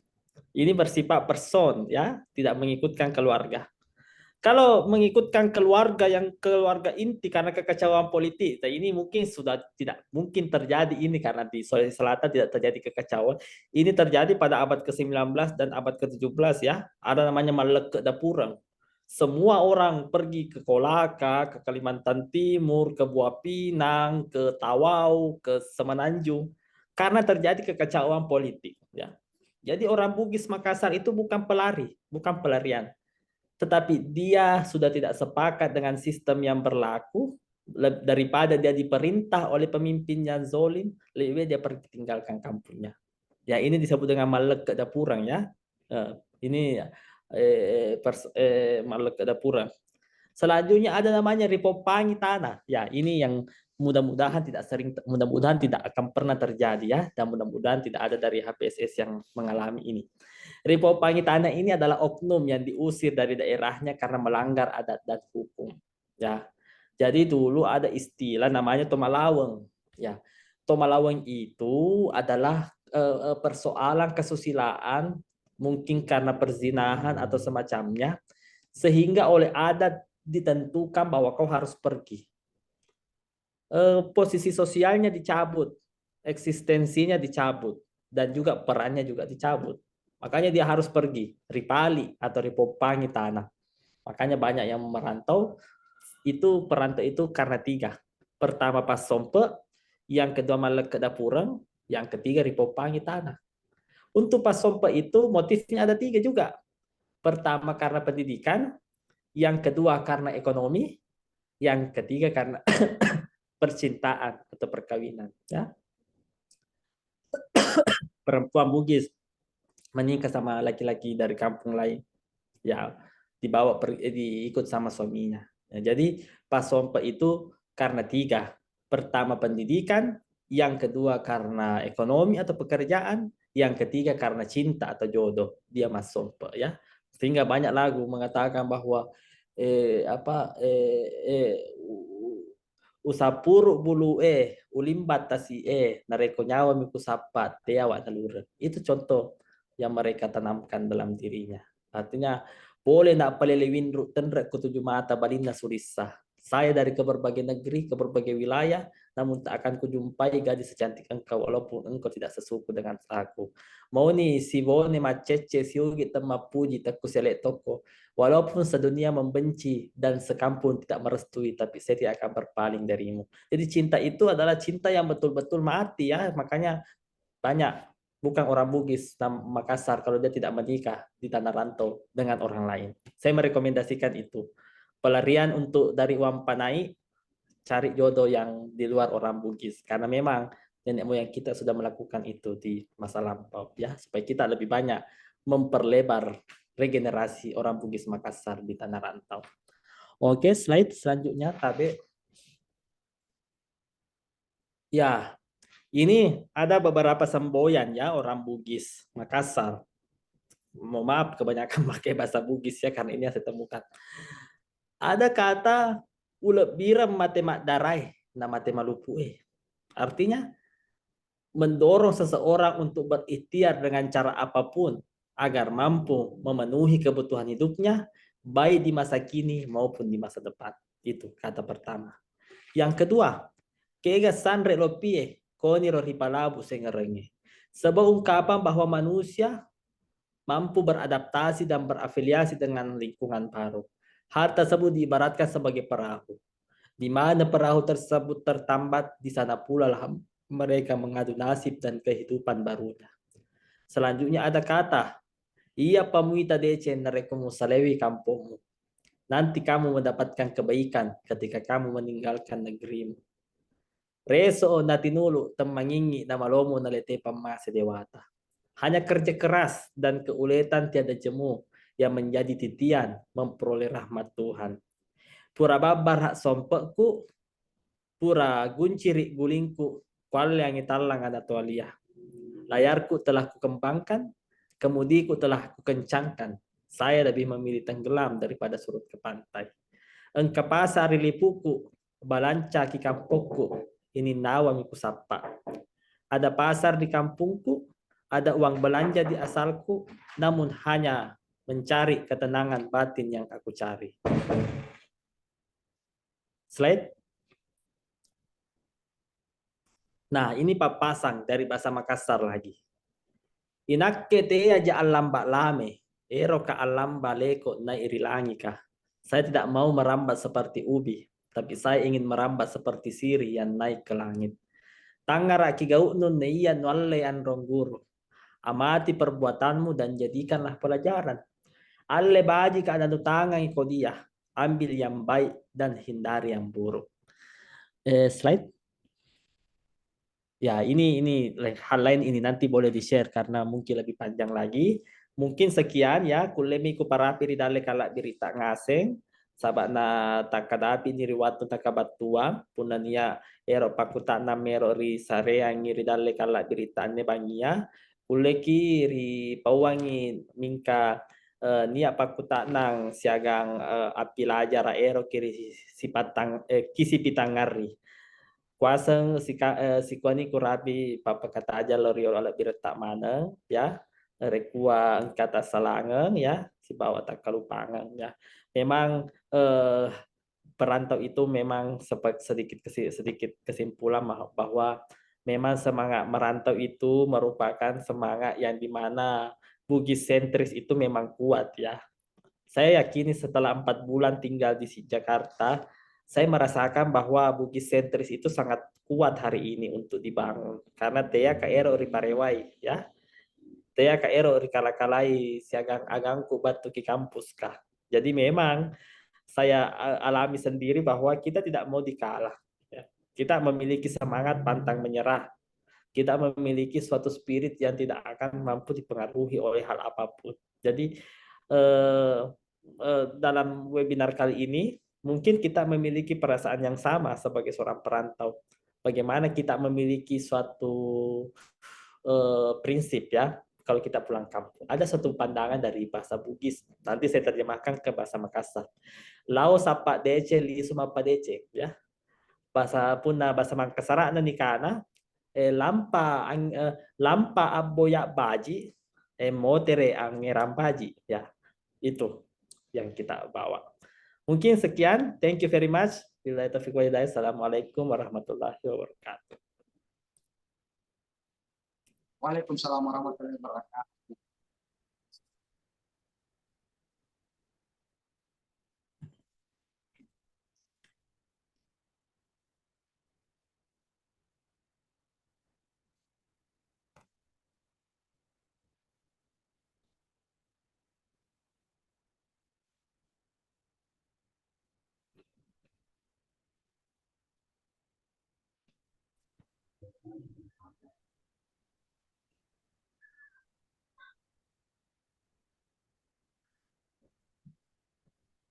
Ini bersifat person, ya, tidak mengikutkan keluarga. Kalau mengikutkan keluarga yang keluarga inti karena kekacauan politik, nah ini mungkin sudah tidak mungkin terjadi ini karena di Sulawesi Selatan tidak terjadi kekacauan. Ini terjadi pada abad ke-19 dan abad ke-17, ya. Ada namanya Maleke Dapurang. Semua orang pergi ke Kolaka, ke Kalimantan Timur, ke Buah Pinang, ke Tawau, ke Semenanjung karena terjadi kekacauan politik, ya. Jadi orang Bugis Makassar itu bukan pelari, bukan pelarian. Tetapi dia sudah tidak sepakat dengan sistem yang berlaku, daripada dia diperintah oleh pemimpin yang zolim, lebih baik dia pergi tinggalkan kampungnya. Ya, ini disebut dengan Maleke Dapurang, ya. Ini Maleke Dapurang. Selanjutnya ada namanya Ripopangi Tanah. Ya, ini yang mudah-mudahan tidak akan pernah terjadi, ya, dan mudah-mudahan tidak ada dari HPSS yang mengalami ini. Ripopangi Tanah ini adalah oknum yang diusir dari daerahnya karena melanggar adat dan hukum. Ya, jadi dulu ada istilah namanya Tomalaweng. Ya, Tomalaweng itu adalah persoalan kesusilaan, mungkin karena perzinahan atau semacamnya, sehingga oleh adat ditentukan bahwa kau harus pergi. Posisi sosialnya dicabut, eksistensinya dicabut, dan juga perannya juga dicabut. Makanya dia harus pergi, ripali atau ripopangi tanah. Makanya banyak yang merantau, itu perantau itu karena tiga. Pertama pas sompe, yang kedua Maleke Dapurang, yang ketiga ripopangi tanah. Untuk pas sompe itu motifnya ada tiga juga. Pertama karena pendidikan, yang kedua karena ekonomi, yang ketiga karena percintaan atau perkawinan. Ya. Perempuan Bugis menikah sama laki-laki dari kampung lain, ya diikut sama suaminya. Ya, jadi pas sompe itu karena tiga. Pertama pendidikan, yang kedua karena ekonomi atau pekerjaan, yang ketiga karena cinta atau jodoh. Dia mas sompe, ya. Sehingga banyak lagu mengatakan bahwa usapuru bulu ulimbat tasi nareko nyawa miku sapat teawa nalure. Itu contoh yang mereka tanamkan dalam dirinya. Artinya boleh nak palelewin tenrek ketujuh mata balina surisah. Saya dari ke berbagai negeri, ke berbagai wilayah, namun tak akan kujumpai gadis secantik engkau walaupun engkau tidak sesuku dengan aku. Mau nih si bone macece siugi temapuji takku selek toko. Walaupun sedunia membenci dan sekampung tidak merestui, tapi saya tidak akan berpaling darimu. Jadi cinta itu adalah cinta yang betul-betul mati, ya. Makanya banyak bukan orang Bugis Makassar kalau dia tidak menikah di tanah rantau dengan orang lain. Saya merekomendasikan itu. Pelarian untuk dari Wampanai, cari jodoh yang di luar orang Bugis, karena memang nenek moyang kita sudah melakukan itu di masa lampau, ya, supaya kita lebih banyak memperlebar regenerasi orang Bugis Makassar di tanah rantau. Oke, slide selanjutnya, Tabe. Ya, ini ada beberapa semboyan, ya, orang Bugis Makassar. Mohon maaf kebanyakan pakai bahasa Bugis, ya, karena ini yang saya temukan. Ada kata ulet biram matemak darai na matemalupu. Artinya mendorong seseorang untuk berikhtiar dengan cara apapun agar mampu memenuhi kebutuhan hidupnya, baik di masa kini maupun di masa depan. Itu kata pertama. Yang kedua, kega sanre lo pie, koni ro ripalabu sengerenge. Sebuah ungkapan bahwa manusia mampu beradaptasi dan berafiliasi dengan lingkungan baru. Hal tersebut diibaratkan sebagai perahu. Di mana perahu tersebut tertambat, di sana pula lah mereka mengadu nasib dan kehidupan barunya. Selanjutnya ada kata, ia pamuita dece nerekumu salewi kampungmu. Nanti kamu mendapatkan kebaikan ketika kamu meninggalkan negerimu. Reso natinulu temangingi na malomo na lete pamase dewata. Hanya kerja keras dan keuletan tiada jemu yang menjadi titian memperoleh rahmat Tuhan. Pura babar hak sompekku, pura gunciri gulingku, kual yang italang ada tualia. Layarku telah kukembangkan, kemudiku telah kukencangkan. Saya lebih memilih tenggelam daripada surut ke pantai. Engka pasar lipuku, balanca ki kampungku, ini nawang ku sapa. Ada pasar di kampungku, ada uang belanja di asalku, namun hanya mencari ketenangan batin yang aku cari. Slide. Nah, ini papasang dari bahasa Makassar lagi. Inakke te aja alam bak lame, ero ka alam baleko na irilangi ka. Saya tidak mau merambat seperti ubi, tapi saya ingin merambat seperti sirih yang naik ke langit. Tangara kigau nun neian walle an rongguru. Amati perbuatanmu dan jadikanlah pelajaran. Alle baji keadaan tangan iko dia. Ambil yang baik dan hindari yang buruk. Slide. Ya, ini hal lain ini nanti boleh di-share karena mungkin lebih panjang lagi. Mungkin sekian ya, kulemi ku parapi di dale kalak berita ngaseng. Sahabat na takadapi ni riwatu takabatua punania ero pakuta na mero ri sareang ri dale kalak berita ne bangia. Kuleki ri pawangi mingka nia pakuta nang siagang api lajar ero kiri sipatang kisi pitangari. Kuasang si kuani kurabi papa kata aja loriol ala bireta mana ya rekua kata salangan ya si bawa tak kalupangan ya memang perantau itu memang sedikit kesimpulan bahwa memang semangat merantau itu merupakan semangat yang dimana Bugis sentris itu memang kuat ya. Saya yakini setelah 4 bulan tinggal di Jakarta, saya merasakan bahwa Bugis sentris itu sangat kuat hari ini untuk dibangun. Karena Tea Kaero Riparewai, ya. Tea Kaero Rikalakalai Siagang Agangku Batu Ki Kampus kah. Jadi memang saya alami sendiri bahwa kita tidak mau dikalah. Ya. Kita memiliki semangat pantang menyerah. Kita memiliki suatu spirit yang tidak akan mampu dipengaruhi oleh hal apapun. Jadi dalam webinar kali ini mungkin kita memiliki perasaan yang sama sebagai seorang perantau. Bagaimana kita memiliki suatu prinsip ya kalau kita pulang kampung. Ada satu pandangan dari bahasa Bugis. Nanti saya terjemahkan ke bahasa Makassar. Lao sapa dece li sumapa dece ya. Bahasa puna bahasa Makassar na nikana lampa aboya baji motere ang baji ya. Itu yang kita bawa. Mungkin sekian. Thank you very much. Billahi taufiq wal hidayah. Assalamualaikum warahmatullahi wabarakatuh. Waalaikumsalam warahmatullahi wabarakatuh.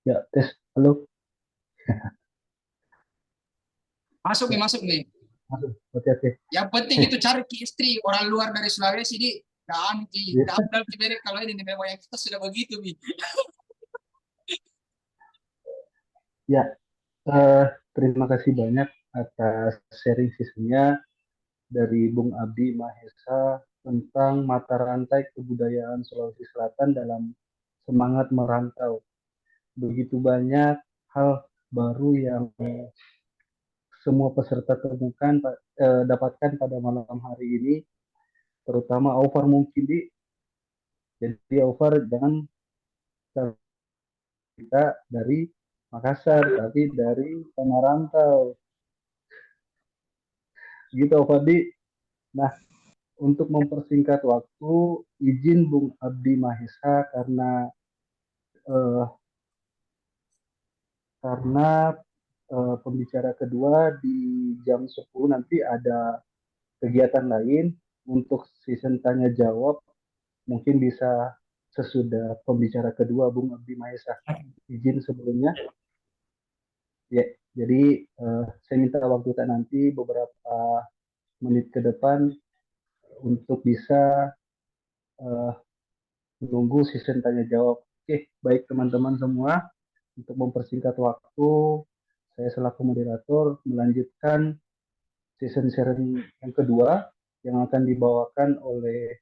Ya, tes. Halo. Masuk nih, masuk nih. Masuk. Oke. Yang penting itu cari istri orang luar dari Sulawesi di ganti daftar di kalau ini memang yang kita sudah begitu nih. Ya, terima kasih banyak atas sharing sesinya dari Bung Abdi Mahesa tentang mata rantai kebudayaan Sulawesi Selatan dalam semangat merantau. Begitu banyak hal baru yang semua peserta temukan dapatkan pada malam hari ini, terutama Aufar mungkin di. Jadi Aufar jangan kita dari Makassar, tapi dari tanah rantau. Gitu Aufar di. Nah, untuk mempersingkat waktu, izin Bung Abdi Mahesa eh, karena pembicara kedua di jam 10 nanti ada kegiatan lain untuk season tanya jawab, mungkin bisa sesudah pembicara kedua Bung Abdi Mahesa. Izin sebelumnya. Ya, jadi saya minta waktu tak nanti beberapa menit ke depan untuk bisa menunggu season tanya jawab. Oke, baik teman-teman semua, untuk mempersingkat waktu, saya selaku moderator melanjutkan season sharing yang kedua yang akan dibawakan oleh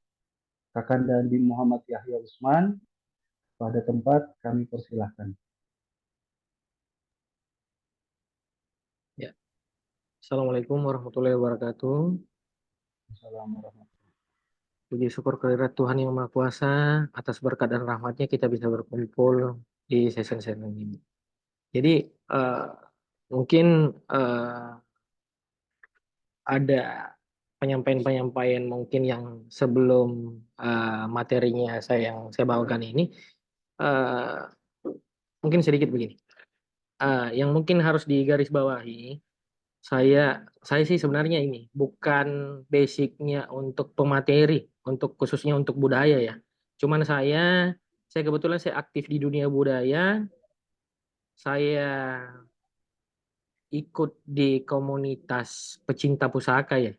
Kakanda Andi Muhammad Yahya Usman. Pada tempat kami persilahkan. Ya. Assalamualaikum warahmatullahi wabarakatuh. Assalamualaikum. Puji syukur kehadirat Tuhan Yang Maha Kuasa, atas berkat dan rahmatnya kita bisa berkumpul di session ini. Jadi mungkin ada penyampaian-penyampaian mungkin yang sebelum materinya yang saya bawakan ini, mungkin sedikit begini. Yang mungkin harus digarisbawahi, saya sih sebenarnya ini bukan basicnya untuk pemateri, khususnya untuk budaya ya. Cuman saya kebetulan saya aktif di dunia budaya. Saya ikut di komunitas pecinta pusaka ya,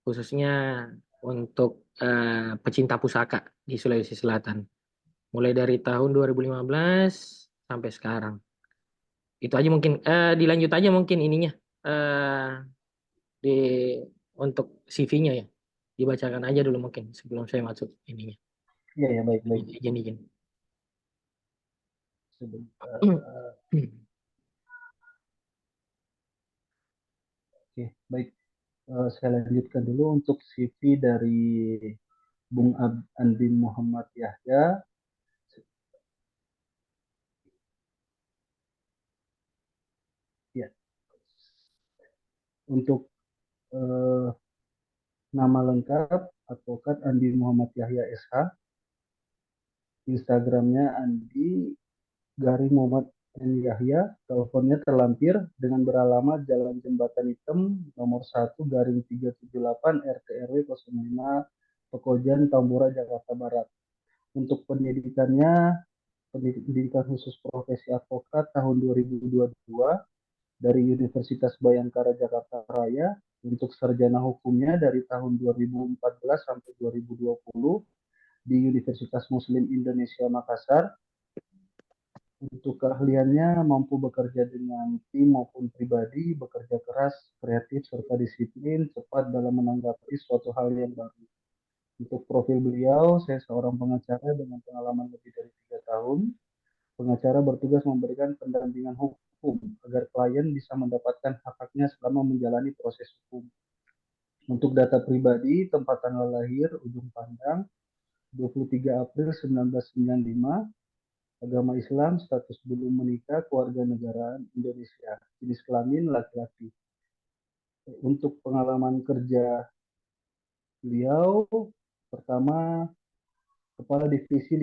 khususnya untuk pecinta pusaka di Sulawesi Selatan. Mulai dari tahun 2015 sampai sekarang. Itu aja mungkin, dilanjut aja mungkin ininya. Di untuk CV-nya ya, dibacakan aja dulu mungkin sebelum saya masuk ininya. Iya ya, baik. Izin. Sebentar. Oke, baik. Saya lanjutkan dulu untuk CV dari Bung Andi Muhammad Yahya. Ya. Untuk nama lengkap Advokat Andi Muhammad Yahya SH. Instagramnya Andi Garing Muhammad N. Yahya. Teleponnya terlampir dengan beralamat Jalan Jembatan Hitam nomor 1 garing 378 RT RW 05 Pekojan Tambora Jakarta Barat. Untuk pendidikannya, pendidikan khusus profesi advokat tahun 2022 dari Universitas Bayangkara Jakarta Raya. Untuk sarjana hukumnya dari tahun 2014 sampai 2020 di Universitas Muslim Indonesia Makassar. Untuk keahliannya mampu bekerja dengan tim maupun pribadi, bekerja keras, kreatif, serta disiplin, cepat dalam menanggapi suatu hal yang baru. Untuk profil beliau, saya seorang pengacara dengan pengalaman lebih dari 3 tahun. Pengacara bertugas memberikan pendampingan hukum agar klien bisa mendapatkan hak-haknya selama menjalani proses hukum. Untuk data pribadi, tempat tanggal lahir, Ujung Pandang, 23 April 1995, agama Islam, status belum menikah, kewarganegaraan Indonesia, jenis kelamin laki-laki. Untuk pengalaman kerja beliau, pertama kepala divisi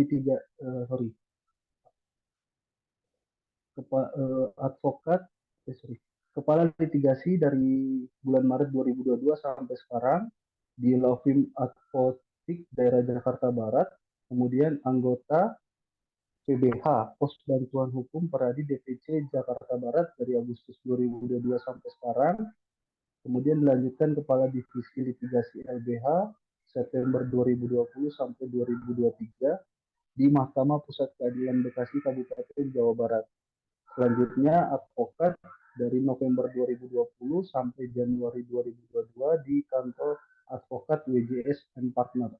advokat, kepala litigasi dari bulan Maret 2022 sampai sekarang di Law Firm Advocatic daerah Jakarta Barat. Kemudian anggota PBH, Pos Bantuan Hukum Peradi DPC Jakarta Barat dari Agustus 2022 sampai sekarang. Kemudian dilanjutkan Kepala Divisi Litigasi LBH September 2020 sampai 2023 di Mahkamah Pusat Keadilan Bekasi Kabupaten Jawa Barat. Selanjutnya advokat dari November 2020 sampai Januari 2022 di kantor advokat WJS and Partner.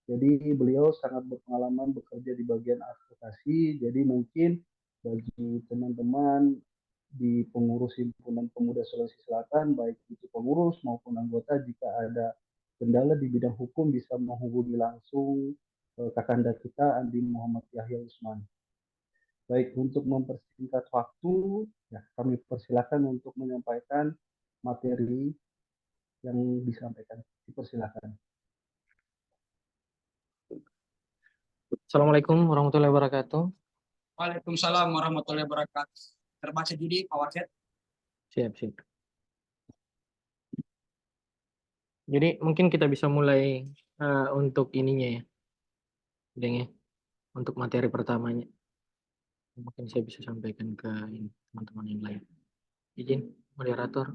Jadi beliau sangat berpengalaman bekerja di bagian advokasi, jadi mungkin bagi teman-teman di pengurus Himpunan Pemuda Sulawesi Selatan, baik itu pengurus maupun anggota, jika ada kendala di bidang hukum bisa menghubungi langsung kakanda kita Andi Muhammad Yahya Usman. Baik, untuk mempersingkat waktu, ya, kami persilakan untuk menyampaikan materi yang disampaikan. Dipersilakan. Assalamualaikum warahmatullahi wabarakatuh. Waalaikumsalam warahmatullahi wabarakatuh. Terbaca jadi Pak Warset. Siap, siap. Jadi mungkin kita bisa mulai untuk ininya ya, Deng ya, untuk materi pertamanya. Mungkin saya bisa sampaikan ke teman-teman yang lain. Izin, moderator.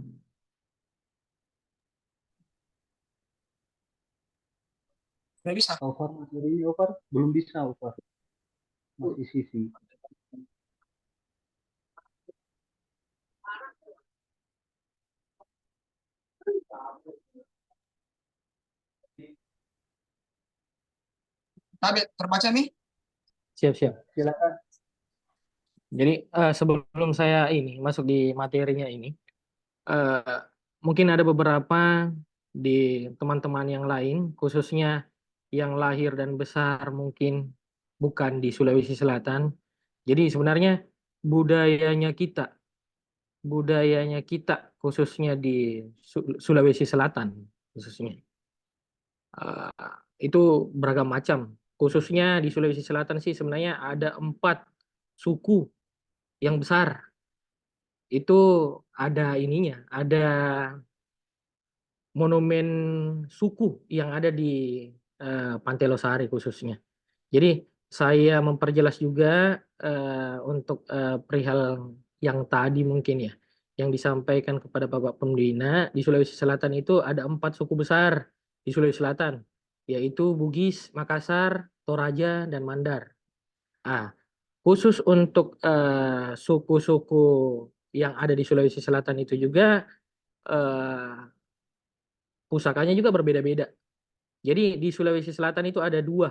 Nggak bisa. Alvar materinya, Alvar? Belum bisa, Alvar. Masih sisi. Tapi terbaca nih? Siap, siap. Silakan. Jadi sebelum saya ini masuk di materinya ini, mungkin ada beberapa di teman-teman yang lain, khususnya yang lahir dan besar mungkin bukan di Sulawesi Selatan. Jadi sebenarnya budayanya khususnya di Sulawesi Selatan khususnya itu beragam macam. Khususnya di Sulawesi Selatan sih sebenarnya ada 4 suku yang besar. Itu ada ininya, ada monumen suku yang ada di Pantai Losari khususnya. Jadi saya memperjelas juga untuk perihal yang tadi mungkin ya, yang disampaikan kepada Bapak Pembina, di Sulawesi Selatan itu ada 4 suku besar di Sulawesi Selatan, yaitu Bugis, Makassar, Toraja, dan Mandar. Khusus untuk suku-suku yang ada di Sulawesi Selatan itu juga pusakanya juga berbeda-beda. Jadi di Sulawesi Selatan itu ada dua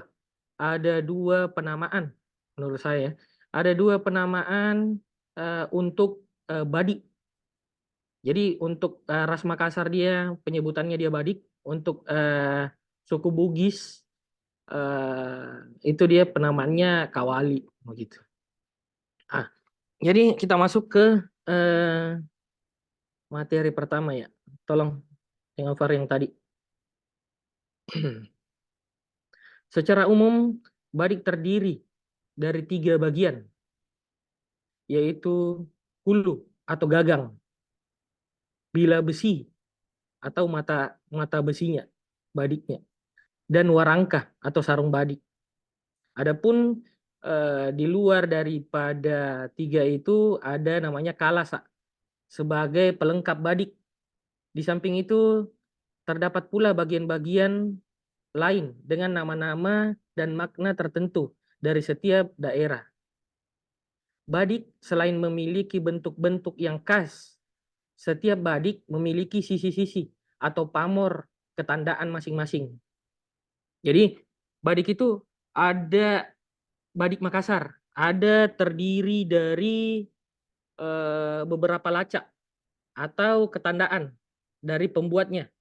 penamaan menurut saya. Ada 2 penamaan untuk Badik. Jadi untuk ras Makassar dia penyebutannya dia Badik. Untuk suku Bugis itu dia penamaannya Kawali begitu. Jadi kita masuk ke materi pertama ya. Tolong yang Alvar yang tadi. Secara umum Badik terdiri dari 3 bagian, yaitu hulu atau gagang, bila besi atau mata besinya, badiknya, dan warangka atau sarung badik. Adapun di luar daripada 3 itu ada namanya kalasa sebagai pelengkap badik. Di samping itu terdapat pula bagian-bagian lain dengan nama-nama dan makna tertentu dari setiap daerah. Badik selain memiliki bentuk-bentuk yang khas, setiap badik memiliki sisi-sisi atau pamor ketandaan masing-masing. Jadi badik itu ada badik Makassar, ada terdiri dari beberapa lacak atau ketandaan dari pembuatnya.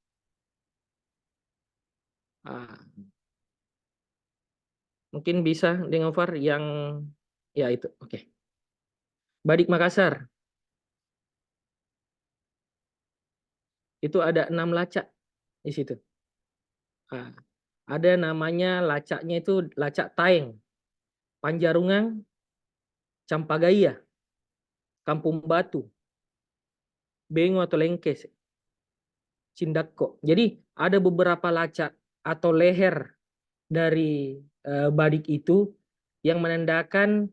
Mungkin bisa dengan Far yang ya itu, oke. Badik Makassar itu ada 6 lacak di situ. Ada namanya lacaknya itu lacak Taeng, Panjarungan, Campagaya, Kampung Batu, Bengo atau Lengkes, Cindakko. Jadi ada beberapa lacak atau leher dari badik itu yang menandakan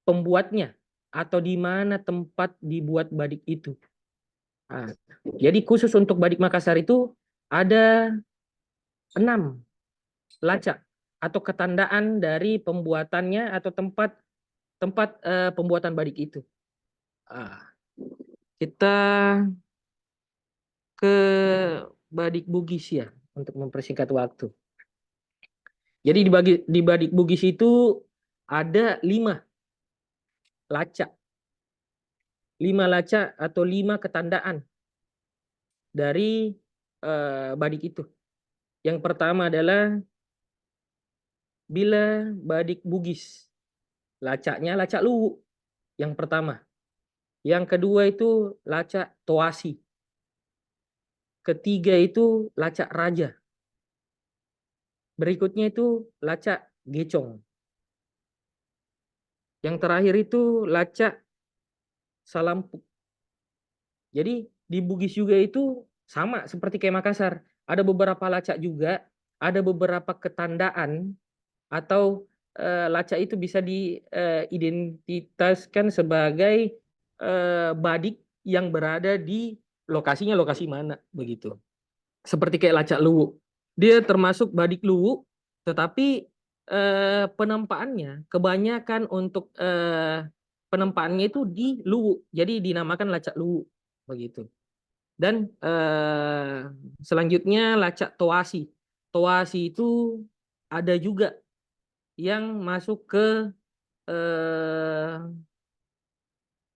pembuatnya atau di mana tempat dibuat badik itu. Jadi khusus untuk badik Makassar itu ada 6 lacak atau ketandaan dari pembuatannya atau tempat pembuatan badik itu. kita ke Badik Bugis ya untuk mempersingkat waktu. Jadi di Badik Bugis itu ada 5 lacak. 5 lacak atau 5 ketandaan dari badik itu. Yang pertama adalah bila Badik Bugis. Lacaknya lacak luwu yang pertama. Yang kedua itu lacak toasi. Ketiga itu lacak raja. Berikutnya itu lacak gecong. Yang terakhir itu lacak salampuk. Jadi di Bugis juga itu sama seperti kayak Makassar. Ada beberapa lacak juga, ada beberapa ketandaan atau lacak itu bisa diidentitaskan sebagai badik yang berada di lokasinya lokasi mana begitu. Seperti kayak lacak luwu. Dia termasuk badik luwu, tetapi penempaannya kebanyakan untuk penempaannya itu di luwu. Jadi dinamakan lacak luwu begitu. Dan selanjutnya lacak toasi. Toasi itu ada juga yang masuk ke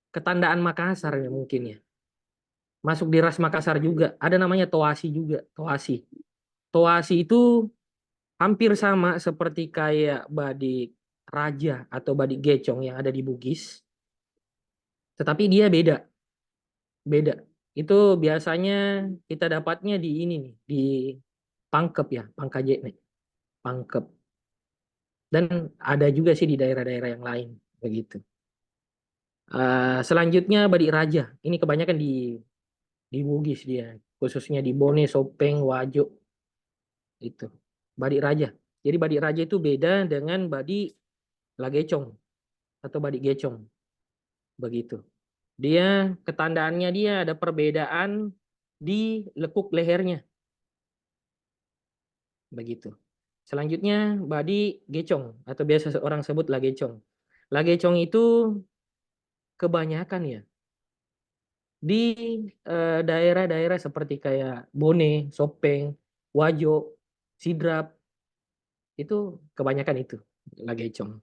ketandaan Makassar ya mungkin ya. Masuk di ras Makassar juga. Ada namanya toasi juga. Toasi. Toasi itu hampir sama seperti kayak badik raja atau badik gecong yang ada di Bugis. Tetapi dia beda. Beda. Itu biasanya kita dapatnya di ini nih, di Pangkep ya, Pangkajet nih. Pangkep. Dan ada juga sih di daerah-daerah yang lain begitu. Selanjutnya badik raja. Ini kebanyakan di Bugis dia, khususnya di Bone, Sopeng, Wajo itu. Badik raja. Jadi badik raja itu beda dengan badik lagecong atau badik gecong. Begitu. Dia ketandaannya dia ada perbedaan di lekuk lehernya. Begitu. Selanjutnya badik gecong atau biasa orang sebut lagecong. Lagecong itu kebanyakan ya di daerah-daerah seperti kayak Bone, Sopeng, Wajo, Sidrap, itu kebanyakan itu lagecong.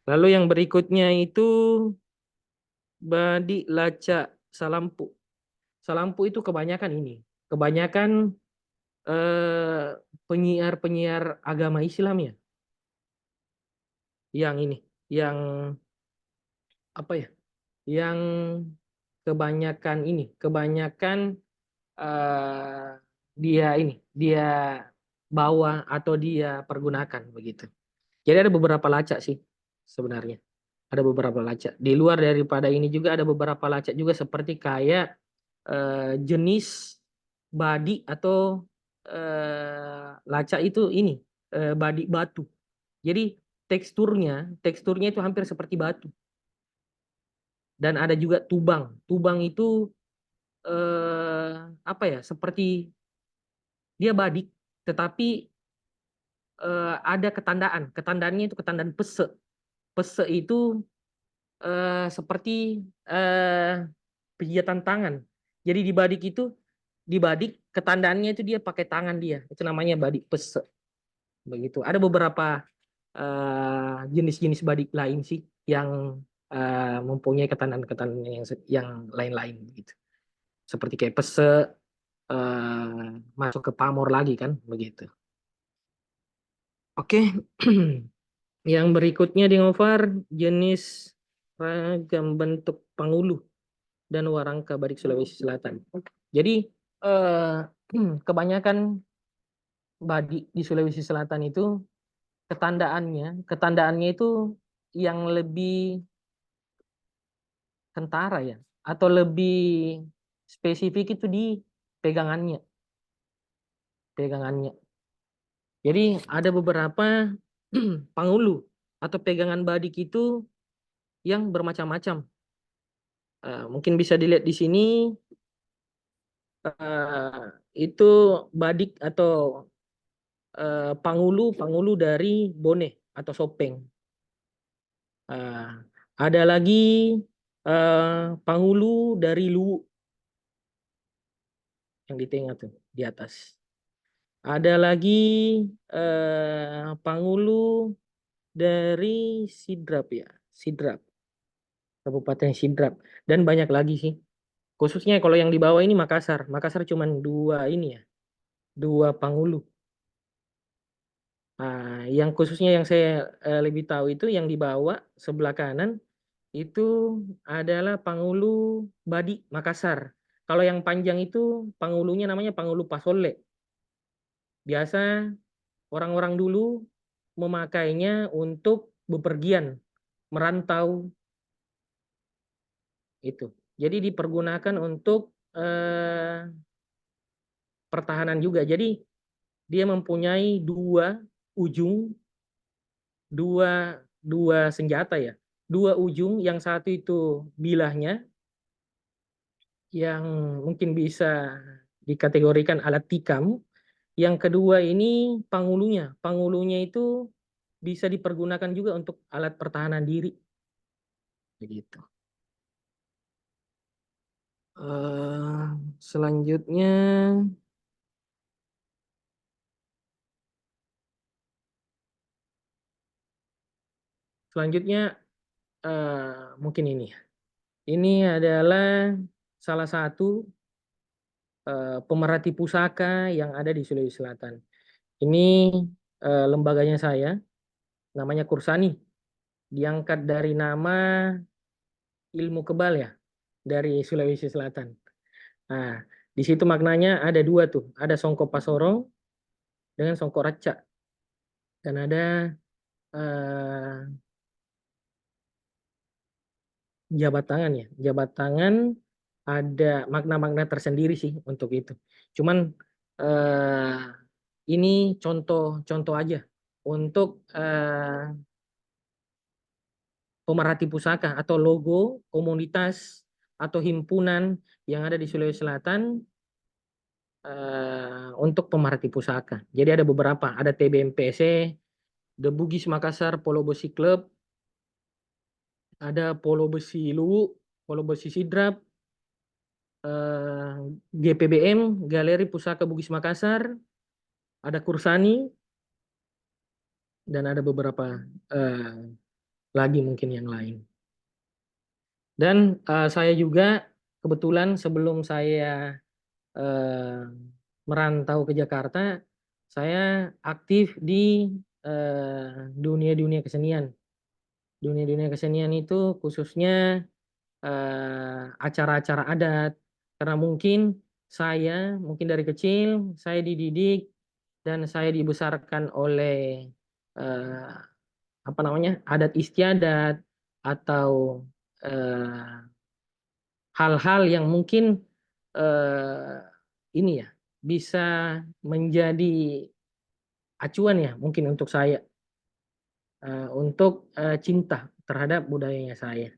Lalu yang berikutnya itu badik lacak salampu. Salampu itu kebanyakan ini. Kebanyakan penyiar-penyiar agama Islam ya. Yang ini, yang apa ya? Yang kebanyakan dia bawa atau dia pergunakan begitu. Jadi ada beberapa lacak sih sebenarnya. Ada beberapa lacak. Di luar daripada ini juga ada beberapa lacak juga seperti kayak jenis badik atau lacak itu ini badik batu. Jadi teksturnya itu hampir seperti batu. Dan ada juga tubang. Tubang itu apa ya? Seperti dia badik, tetapi ada ketandaan. Ketandaannya itu ketandaan pese. Pese itu seperti pijatan tangan. Jadi di badik ketandaannya itu dia pakai tangan dia. Itu namanya badik pese. Begitu. Ada beberapa jenis-jenis badik lain sih yang mempunyai ketandaan-ketandaan yang lain-lain gitu. Seperti kayak pese masuk ke pamor lagi kan begitu. Oke. Yang berikutnya di Ngovar jenis ragam bentuk pangulu dan warangka badik Sulawesi Selatan. Jadi kebanyakan badik di Sulawesi Selatan itu ketandaannya itu yang lebih kentara ya atau lebih spesifik itu di pegangannya. Jadi ada beberapa pangulu atau pegangan badik itu yang bermacam-macam. Mungkin bisa dilihat di sini itu badik atau pangulu dari Bone atau Sopeng. Ada lagi Pangulu dari Luwu yang di tengah tuh di atas. Ada lagi Pangulu dari Sidrap ya, Sidrap, Kabupaten Sidrap, dan banyak lagi sih. Khususnya kalau yang di bawah ini Makassar. Makassar cuma dua ini ya, dua Pangulu. Nah, yang khususnya yang saya lebih tahu itu yang di bawah sebelah kanan itu adalah Pangulu Badi Makassar. Kalau yang panjang itu Pangulunya namanya Pangulu Pasole. Biasa orang-orang dulu memakainya untuk bepergian, merantau itu. Jadi dipergunakan untuk pertahanan juga. Jadi dia mempunyai ujung, dua dua senjata ya. Dua ujung, yang satu itu bilahnya yang mungkin bisa dikategorikan alat tikam. Yang kedua ini pangulunya. Pangulunya itu bisa dipergunakan juga untuk alat pertahanan diri. Begitu. Selanjutnya mungkin ini. Ini adalah salah satu pemerhati pusaka yang ada di Sulawesi Selatan. Ini lembaganya saya, namanya Kursani. Diangkat dari nama ilmu kebal ya, dari Sulawesi Selatan. Nah, di situ maknanya ada dua tuh, ada Songko Pasoro dengan Songko Raca. Dan ada jabat tangan ya. Jabat tangan ada makna-makna tersendiri sih untuk itu. Cuman ini contoh aja untuk pemerhati pusaka atau logo komunitas atau himpunan yang ada di Sulawesi Selatan untuk pemerhati pusaka. Jadi ada beberapa, ada TBMPC, The Bugis Makassar Polo Besi Club, ada Polo Besi Luwu, Polo Besi Sidrap, GPBM Galeri Pusaka Bugis Makassar, ada Kursani, dan ada beberapa lagi mungkin yang lain. Dan saya juga kebetulan sebelum saya merantau ke Jakarta, saya aktif di dunia-dunia kesenian. Dunia-dunia kesenian itu khususnya acara-acara adat, karena mungkin dari kecil saya dididik dan saya dibesarkan oleh adat istiadat atau hal-hal yang mungkin ini ya bisa menjadi acuan ya mungkin untuk saya untuk cinta terhadap budayanya saya.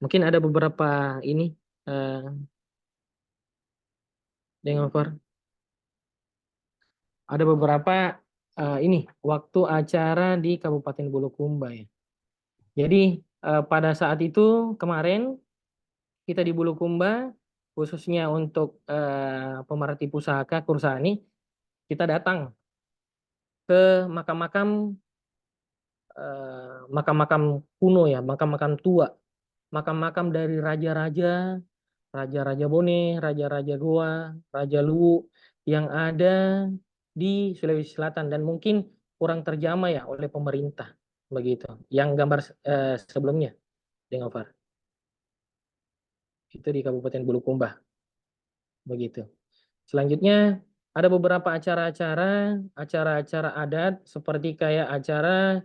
Mungkin ada beberapa ini ada beberapa ini waktu acara di Kabupaten Bulukumba ya. Jadi pada saat itu kemarin kita di Bulukumba khususnya untuk pemerhati pusaka Kursani, kita datang ke makam-makam kuno ya, makam-makam tua, makam-makam dari raja-raja, raja-raja Bone, raja-raja Goa, Raja Luwu yang ada di Sulawesi Selatan dan mungkin kurang terjamah ya oleh pemerintah begitu. Yang gambar sebelumnya, Dengovar, itu di Kabupaten Bulukumba begitu. Selanjutnya ada beberapa acara-acara adat seperti kayak acara,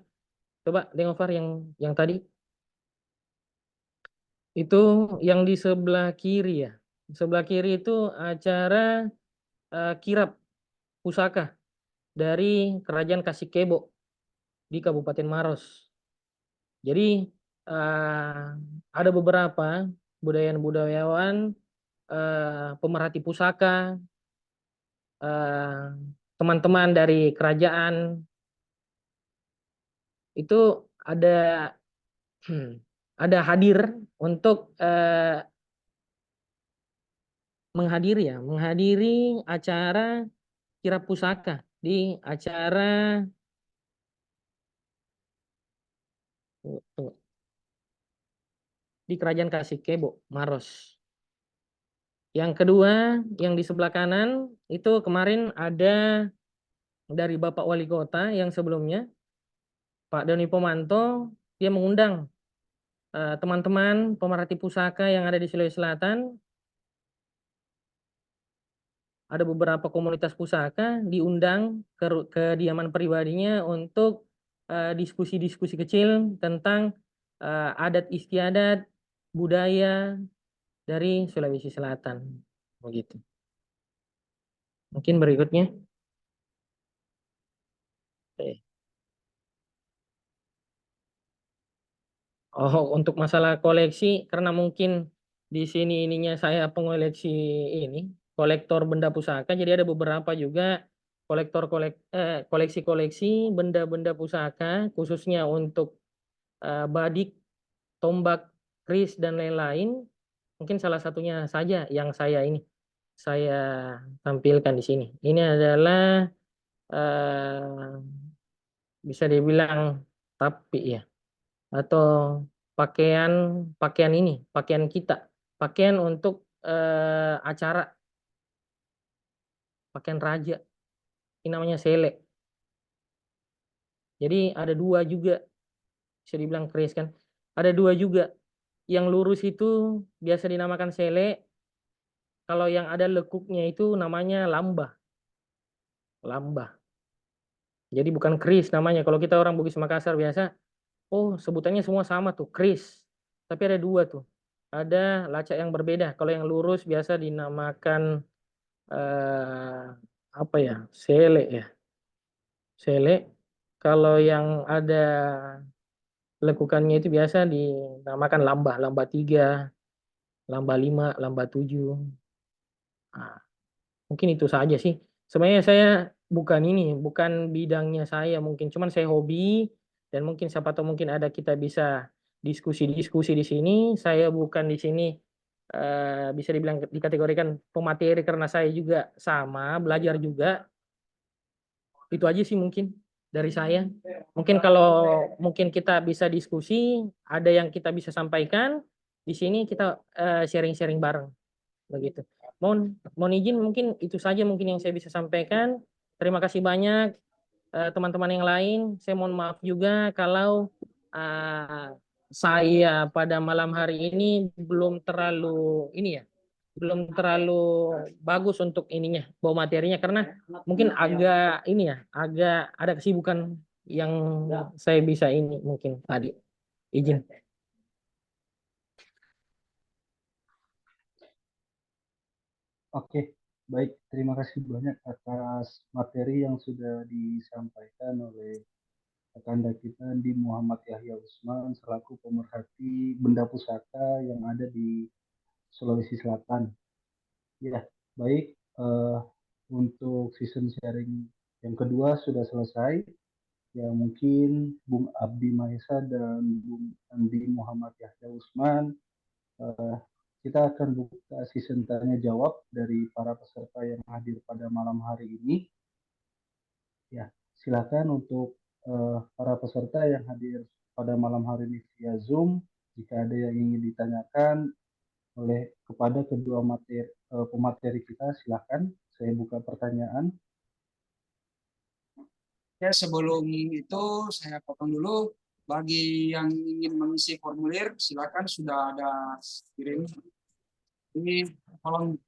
coba Dengovar yang tadi itu yang di sebelah kiri ya. Sebelah kiri itu acara kirap pusaka dari Kerajaan Kasikebo di Kabupaten Maros. Jadi ada beberapa budayawan, pemerhati pusaka, teman-teman dari kerajaan itu ada ada hadir untuk menghadiri acara kirap pusaka di acara di Kerajaan Kasikebo, Maros. Yang kedua, yang di sebelah kanan itu kemarin ada dari Bapak Wali Kota yang sebelumnya, Pak Doni Pomanto, dia mengundang teman-teman pemerhati pusaka yang ada di Sulawesi Selatan. Ada beberapa komunitas pusaka diundang ke kediaman pribadinya untuk diskusi-diskusi kecil tentang adat istiadat, budaya dari Sulawesi Selatan. Begitu. Mungkin berikutnya. Oke. Oh, untuk masalah koleksi, karena mungkin di sini ininya saya pengoleksi ini, kolektor benda pusaka, jadi ada beberapa juga koleksi-koleksi benda-benda pusaka, khususnya untuk badik, tombak, keris dan lain-lain. Mungkin salah satunya saja yang saya tampilkan di sini. Ini adalah bisa dibilang tapi ya, atau pakaian kita, pakaian untuk acara, pakaian raja, ini namanya sele. Jadi ada dua juga, bisa dibilang keris kan, ada dua juga. Yang lurus itu biasa dinamakan sele, kalau yang ada lekuknya itu namanya lambah. Jadi bukan keris namanya. Kalau kita orang Bugis Makassar biasa, oh sebutannya semua sama tuh, keris. Tapi ada dua tuh. Ada lacak yang berbeda. Kalau yang lurus biasa dinamakan apa ya? Sele ya. Sele. Kalau yang ada lekukannya itu biasa dinamakan lambah, lambah 3, lambah 5, lambah 7. Nah, mungkin itu saja sih. Sebenarnya saya bukan bidangnya saya mungkin, cuman saya hobi dan mungkin siapa tahu mungkin ada kita bisa diskusi-diskusi di sini. Saya bukan di sini bisa dibilang dikategorikan pemateri karena saya juga sama belajar juga. Itu aja sih mungkin dari saya. Mungkin kalau mungkin kita bisa diskusi, ada yang kita bisa sampaikan di sini kita sharing-sharing bareng begitu. Mohon izin mungkin itu saja mungkin yang saya bisa sampaikan. Terima kasih banyak teman-teman yang lain. Saya mohon maaf juga kalau saya pada malam hari ini belum terlalu belum terlalu bagus untuk ininya bawa materinya karena mungkin agak ada kesibukan yang saya bisa ini mungkin tadi izin. Oke, baik. Terima kasih banyak atas materi yang sudah disampaikan oleh Kakanda kita di Muhammad Yahya Usman selaku pemerhati benda pusaka yang ada di Sulawesi Selatan. Ya, baik. Untuk season sharing yang kedua sudah selesai. Ya, mungkin Bung Abdi Mahesa dan Bung Andi Muhammad Yahya Usman, kita akan buka season tanya jawab dari para peserta yang hadir pada malam hari ini. Ya, silakan untuk para peserta yang hadir pada malam hari ini via Zoom, jika ada yang ingin ditanyakan oleh kepada kedua pemateri kita, silakan. Saya buka pertanyaan. Ya, sebelum itu saya potong dulu. Bagi yang ingin mengisi formulir, silakan sudah ada kirim. Ini kolom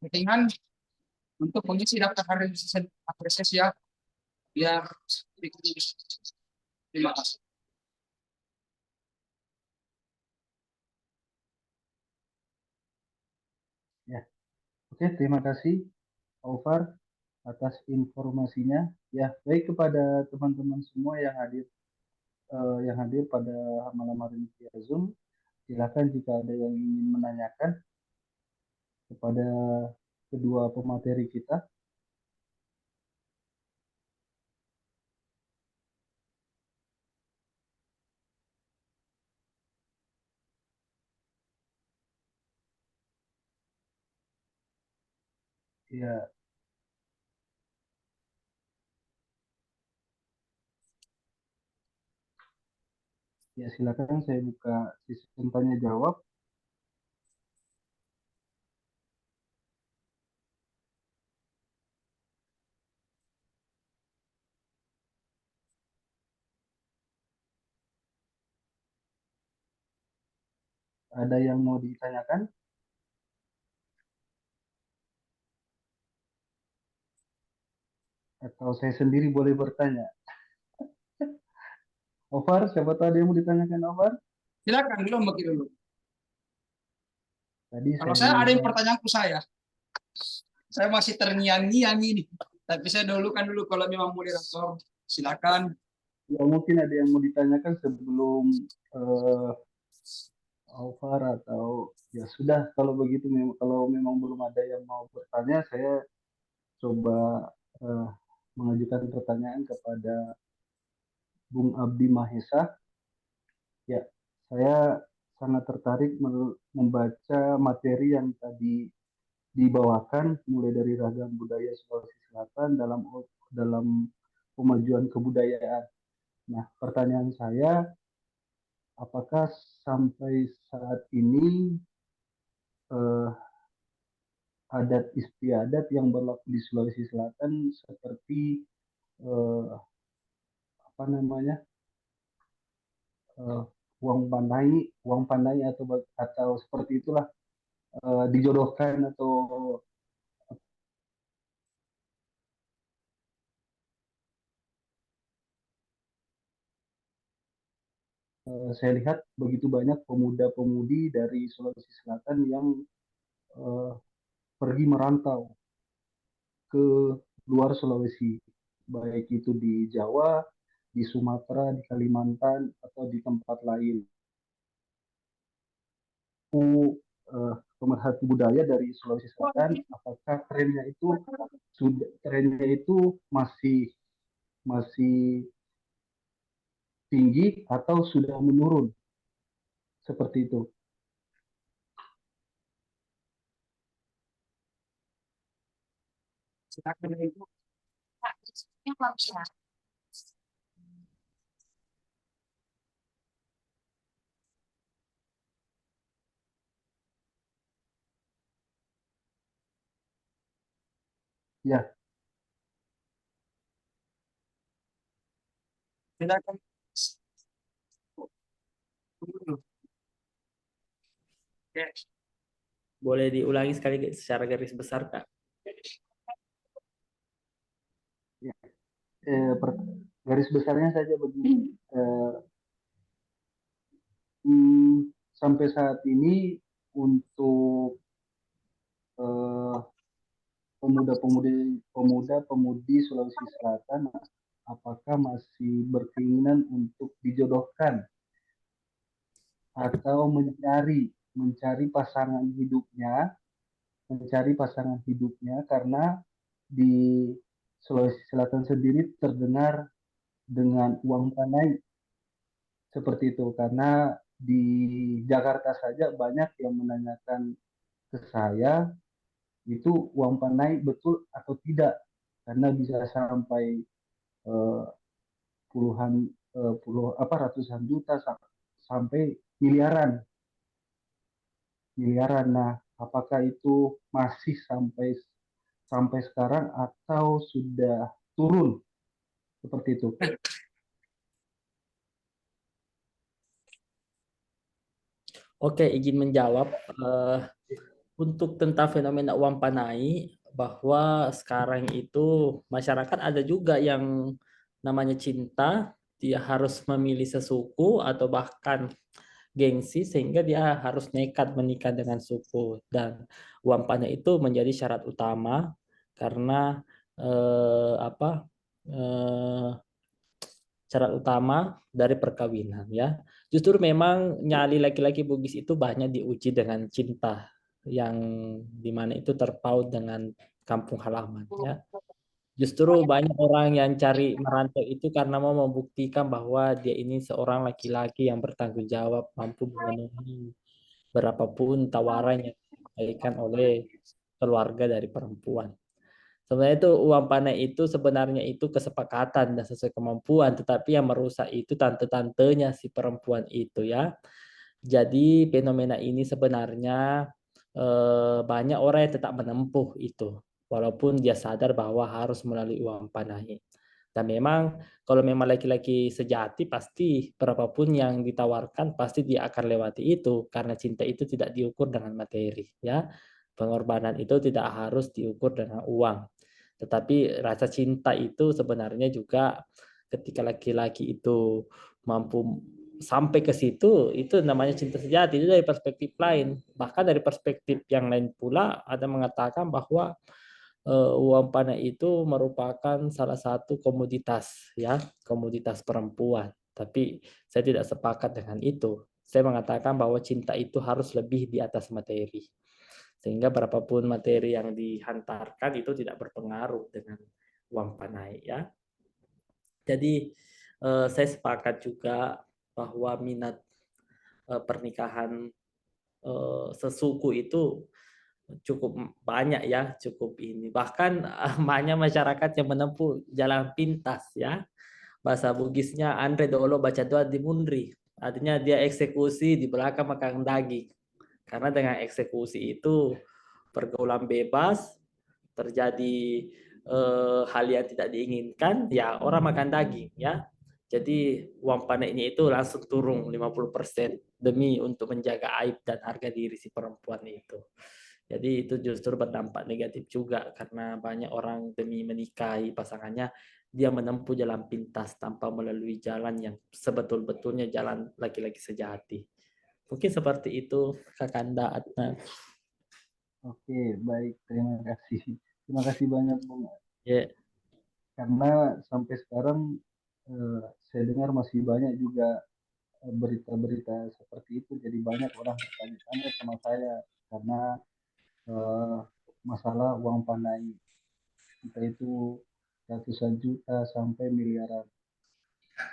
settingan untuk mengisi daftar apresiasi ya. Biar terima kasih. Ya, oke, terima kasih Aufar atas informasinya. Ya, baik kepada teman-teman semua yang hadir pada malam hari ini via Zoom. Silakan jika ada yang ingin menanyakan kepada kedua pemateri kita. Ya, ya silakan saya buka sistem tanya jawab. Ada yang mau ditanyakan? Atau saya sendiri boleh bertanya? Ovar, siapa tahu ada yang mau ditanyakan Ovar? Silakan dulu Mbak dulu. Tadi Kalau saya saya ada yang dengar pertanyaanku saya masih terngiang-ngiang ini. Tapi saya dulukan dulu kalau memang moderator. Silakan. ya mungkin ada yang mau ditanyakan sebelum eh, Ovar atau ya sudah kalau begitu kalau memang belum ada yang mau bertanya saya coba eh, mengajukan pertanyaan kepada Bung Abdi Mahesa. Ya, saya sangat tertarik membaca materi yang tadi dibawakan mulai dari ragam budaya Sulawesi Selatan dalam pemajuan kebudayaan. Nah, pertanyaan saya, apakah sampai saat ini eh, adat istiadat yang berlaku di Sulawesi Selatan seperti eh, apa namanya eh, uang panai atau seperti itulah dijodohkan atau saya lihat begitu banyak pemuda-pemudi dari Sulawesi Selatan yang eh, pergi merantau ke luar Sulawesi, baik itu di Jawa, di Sumatera, di Kalimantan, atau di tempat lain. Pemerhati budaya dari Sulawesi Selatan, apakah trennya itu masih masih tinggi atau sudah menurun seperti itu? Silakan Ibu. Ya, Silakan. Oke. Boleh diulangi sekali secara garis besar, Kak? ya. Garis besarnya saja begini. Sampai saat ini untuk eh, pemuda-pemudi Sulawesi Selatan, apakah masih berkeinginan untuk dijodohkan atau mencari pasangan hidupnya karena di Sulawesi Selatan sendiri terdengar dengan uang panai seperti itu karena di Jakarta saja banyak yang menanyakan ke saya itu uang panai betul atau tidak karena bisa sampai eh, puluhan ratusan juta sampai miliaran. Nah, apakah itu masih sampai sampai sekarang atau sudah turun seperti itu? Oke, izin menjawab. Untuk tentang fenomena uang panai, bahwa sekarang itu masyarakat ada juga yang namanya cinta, dia harus memilih sesuku atau bahkan gengsi sehingga dia harus nekat menikah dengan suku, dan uang panai itu menjadi syarat utama karena apa eh, syarat utama dari perkawinan, ya. Justru memang nyali laki-laki Bugis itu banyak diuji dengan cinta yang dimana itu terpaut dengan kampung halaman, ya. Justru banyak orang yang cari merantau itu karena mau membuktikan bahwa dia ini seorang laki-laki yang bertanggung jawab, mampu memenuhi berapapun tawaran yang diberikan oleh keluarga dari perempuan. Sebenarnya itu uang panai itu sebenarnya itu kesepakatan dan sesuai kemampuan, tetapi yang merusak itu tante-tantenya si perempuan itu ya. Jadi fenomena ini sebenarnya banyak orang yang tetap menempuh itu, walaupun dia sadar bahwa harus melalui uang panai. Dan memang kalau memang laki-laki sejati pasti berapapun yang ditawarkan pasti dia akan lewati itu, karena cinta itu tidak diukur dengan materi ya. Pengorbanan itu tidak harus diukur dengan uang. Tetapi rasa cinta itu sebenarnya juga ketika laki-laki itu mampu sampai ke situ, itu namanya cinta sejati. Itu dari perspektif lain. Bahkan dari perspektif yang lain pula ada mengatakan bahwa uang panai itu merupakan salah satu komoditas ya, komoditas perempuan. Tapi saya tidak sepakat dengan itu. Saya mengatakan bahwa cinta itu harus lebih di atas materi. Sehingga berapapun materi yang dihantarkan itu tidak berpengaruh dengan uang panai ya. Jadi saya sepakat juga bahwa minat pernikahan sesuku itu cukup banyak ya, cukup ini. Bahkan banyak masyarakat yang menempuh jalan pintas ya. Bahasa Bugisnya Andre Dolo baca doa di Mundri. Artinya dia eksekusi di belakang makan daging. Karena dengan eksekusi itu pergaulan bebas, terjadi hal yang tidak diinginkan, ya orang makan daging ya. Jadi uang panainya itu langsung turun 50% demi untuk menjaga aib dan harga diri si perempuan itu. Jadi itu justru berdampak negatif juga karena banyak orang demi menikahi pasangannya dia menempuh jalan pintas tanpa melalui jalan yang sebetul-betulnya jalan laki-laki sejati. Mungkin seperti itu Kakanda Adnan. Oke, baik. Terima kasih. Terima kasih banyak, Bung. Ya. Karena sampai sekarang saya dengar masih banyak juga berita-berita seperti itu. Jadi banyak orang bertanya-tanya sama saya karena masalah uang panai. Entah itu ratusan juta sampai miliaran.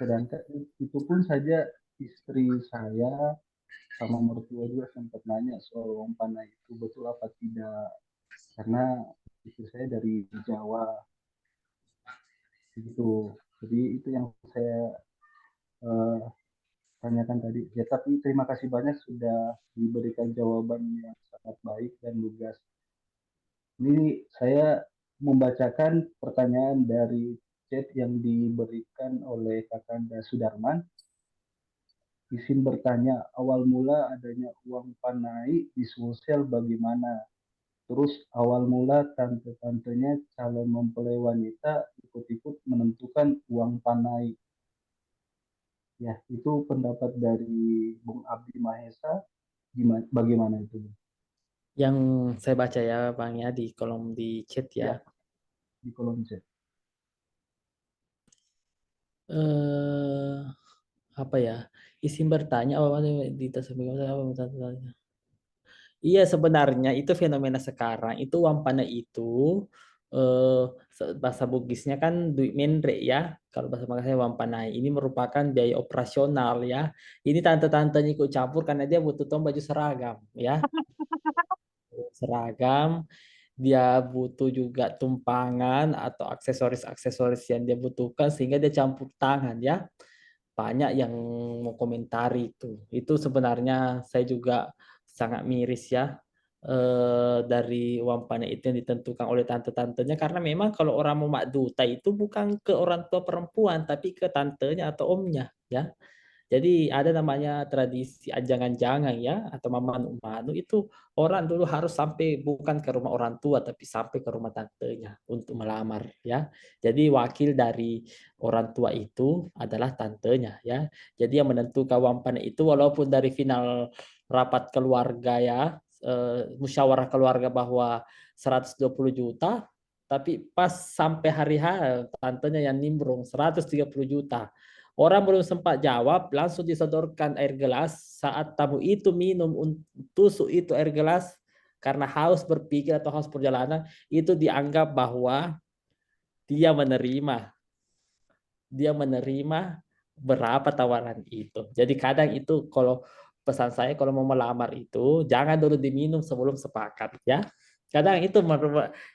Sedangkan itu pun saja istri saya sama mertua juga sempat nanya soal uang panai itu betul apa tidak. Karena istri saya dari Jawa. Begitu. Jadi itu yang saya tanyakan tadi. Ya, tapi terima kasih banyak sudah diberikan jawaban yang sangat baik dan lugas. Ini saya membacakan pertanyaan dari chat yang diberikan oleh Kakanda Sudarman. Izin bertanya, awal mula adanya uang panai di Sulsel bagaimana? Terus awal mula tante-tantenya calon mempelai wanita ikut-ikut menentukan uang panai. Ya, itu pendapat dari Bung Abdi Mahesa. Bagaimana itu? Yang saya baca ya Bang ya di kolom di chat ya. Di kolom chat. Apa ya? Izin bertanya apa di Iya sebenarnya itu fenomena sekarang itu uang panai itu bahasa Bugisnya kan duit mendre ya. Kalau bahasa Makassar uang panai ini merupakan biaya operasional ya. Ini tante-tantenya ikut campur karena dia butuh baju seragam ya. Seragam, dia butuh juga tumpangan atau aksesoris-aksesoris yang dia butuhkan sehingga dia campur tangan ya. Banyak yang mau komentari itu. Itu sebenarnya saya juga sangat miris ya dari uang panai itu yang ditentukan oleh tante-tantenya karena memang kalau orang mau makduta itu bukan ke orang tua perempuan tapi ke tantenya atau omnya ya. Jadi ada namanya tradisi anjang-anjangan ya atau mamanu-manu itu orang dulu harus sampai bukan ke rumah orang tua tapi sampai ke rumah tantenya untuk melamar ya. Jadi wakil dari orang tua itu adalah tantenya ya. Jadi yang menentukan uang panai itu walaupun dari final rapat keluarga ya musyawarah keluarga bahwa 120 juta tapi pas sampai hari H tantenya yang nimbrung 130 juta. Orang belum sempat jawab, langsung disodorkan air gelas. Saat tamu itu minum tusuk itu air gelas karena haus berpikir atau haus perjalanan, itu dianggap bahwa dia menerima berapa tawaran itu. Jadi kadang itu kalau pesan saya kalau mau melamar itu jangan dulu diminum sebelum sepakat ya. Kadang itu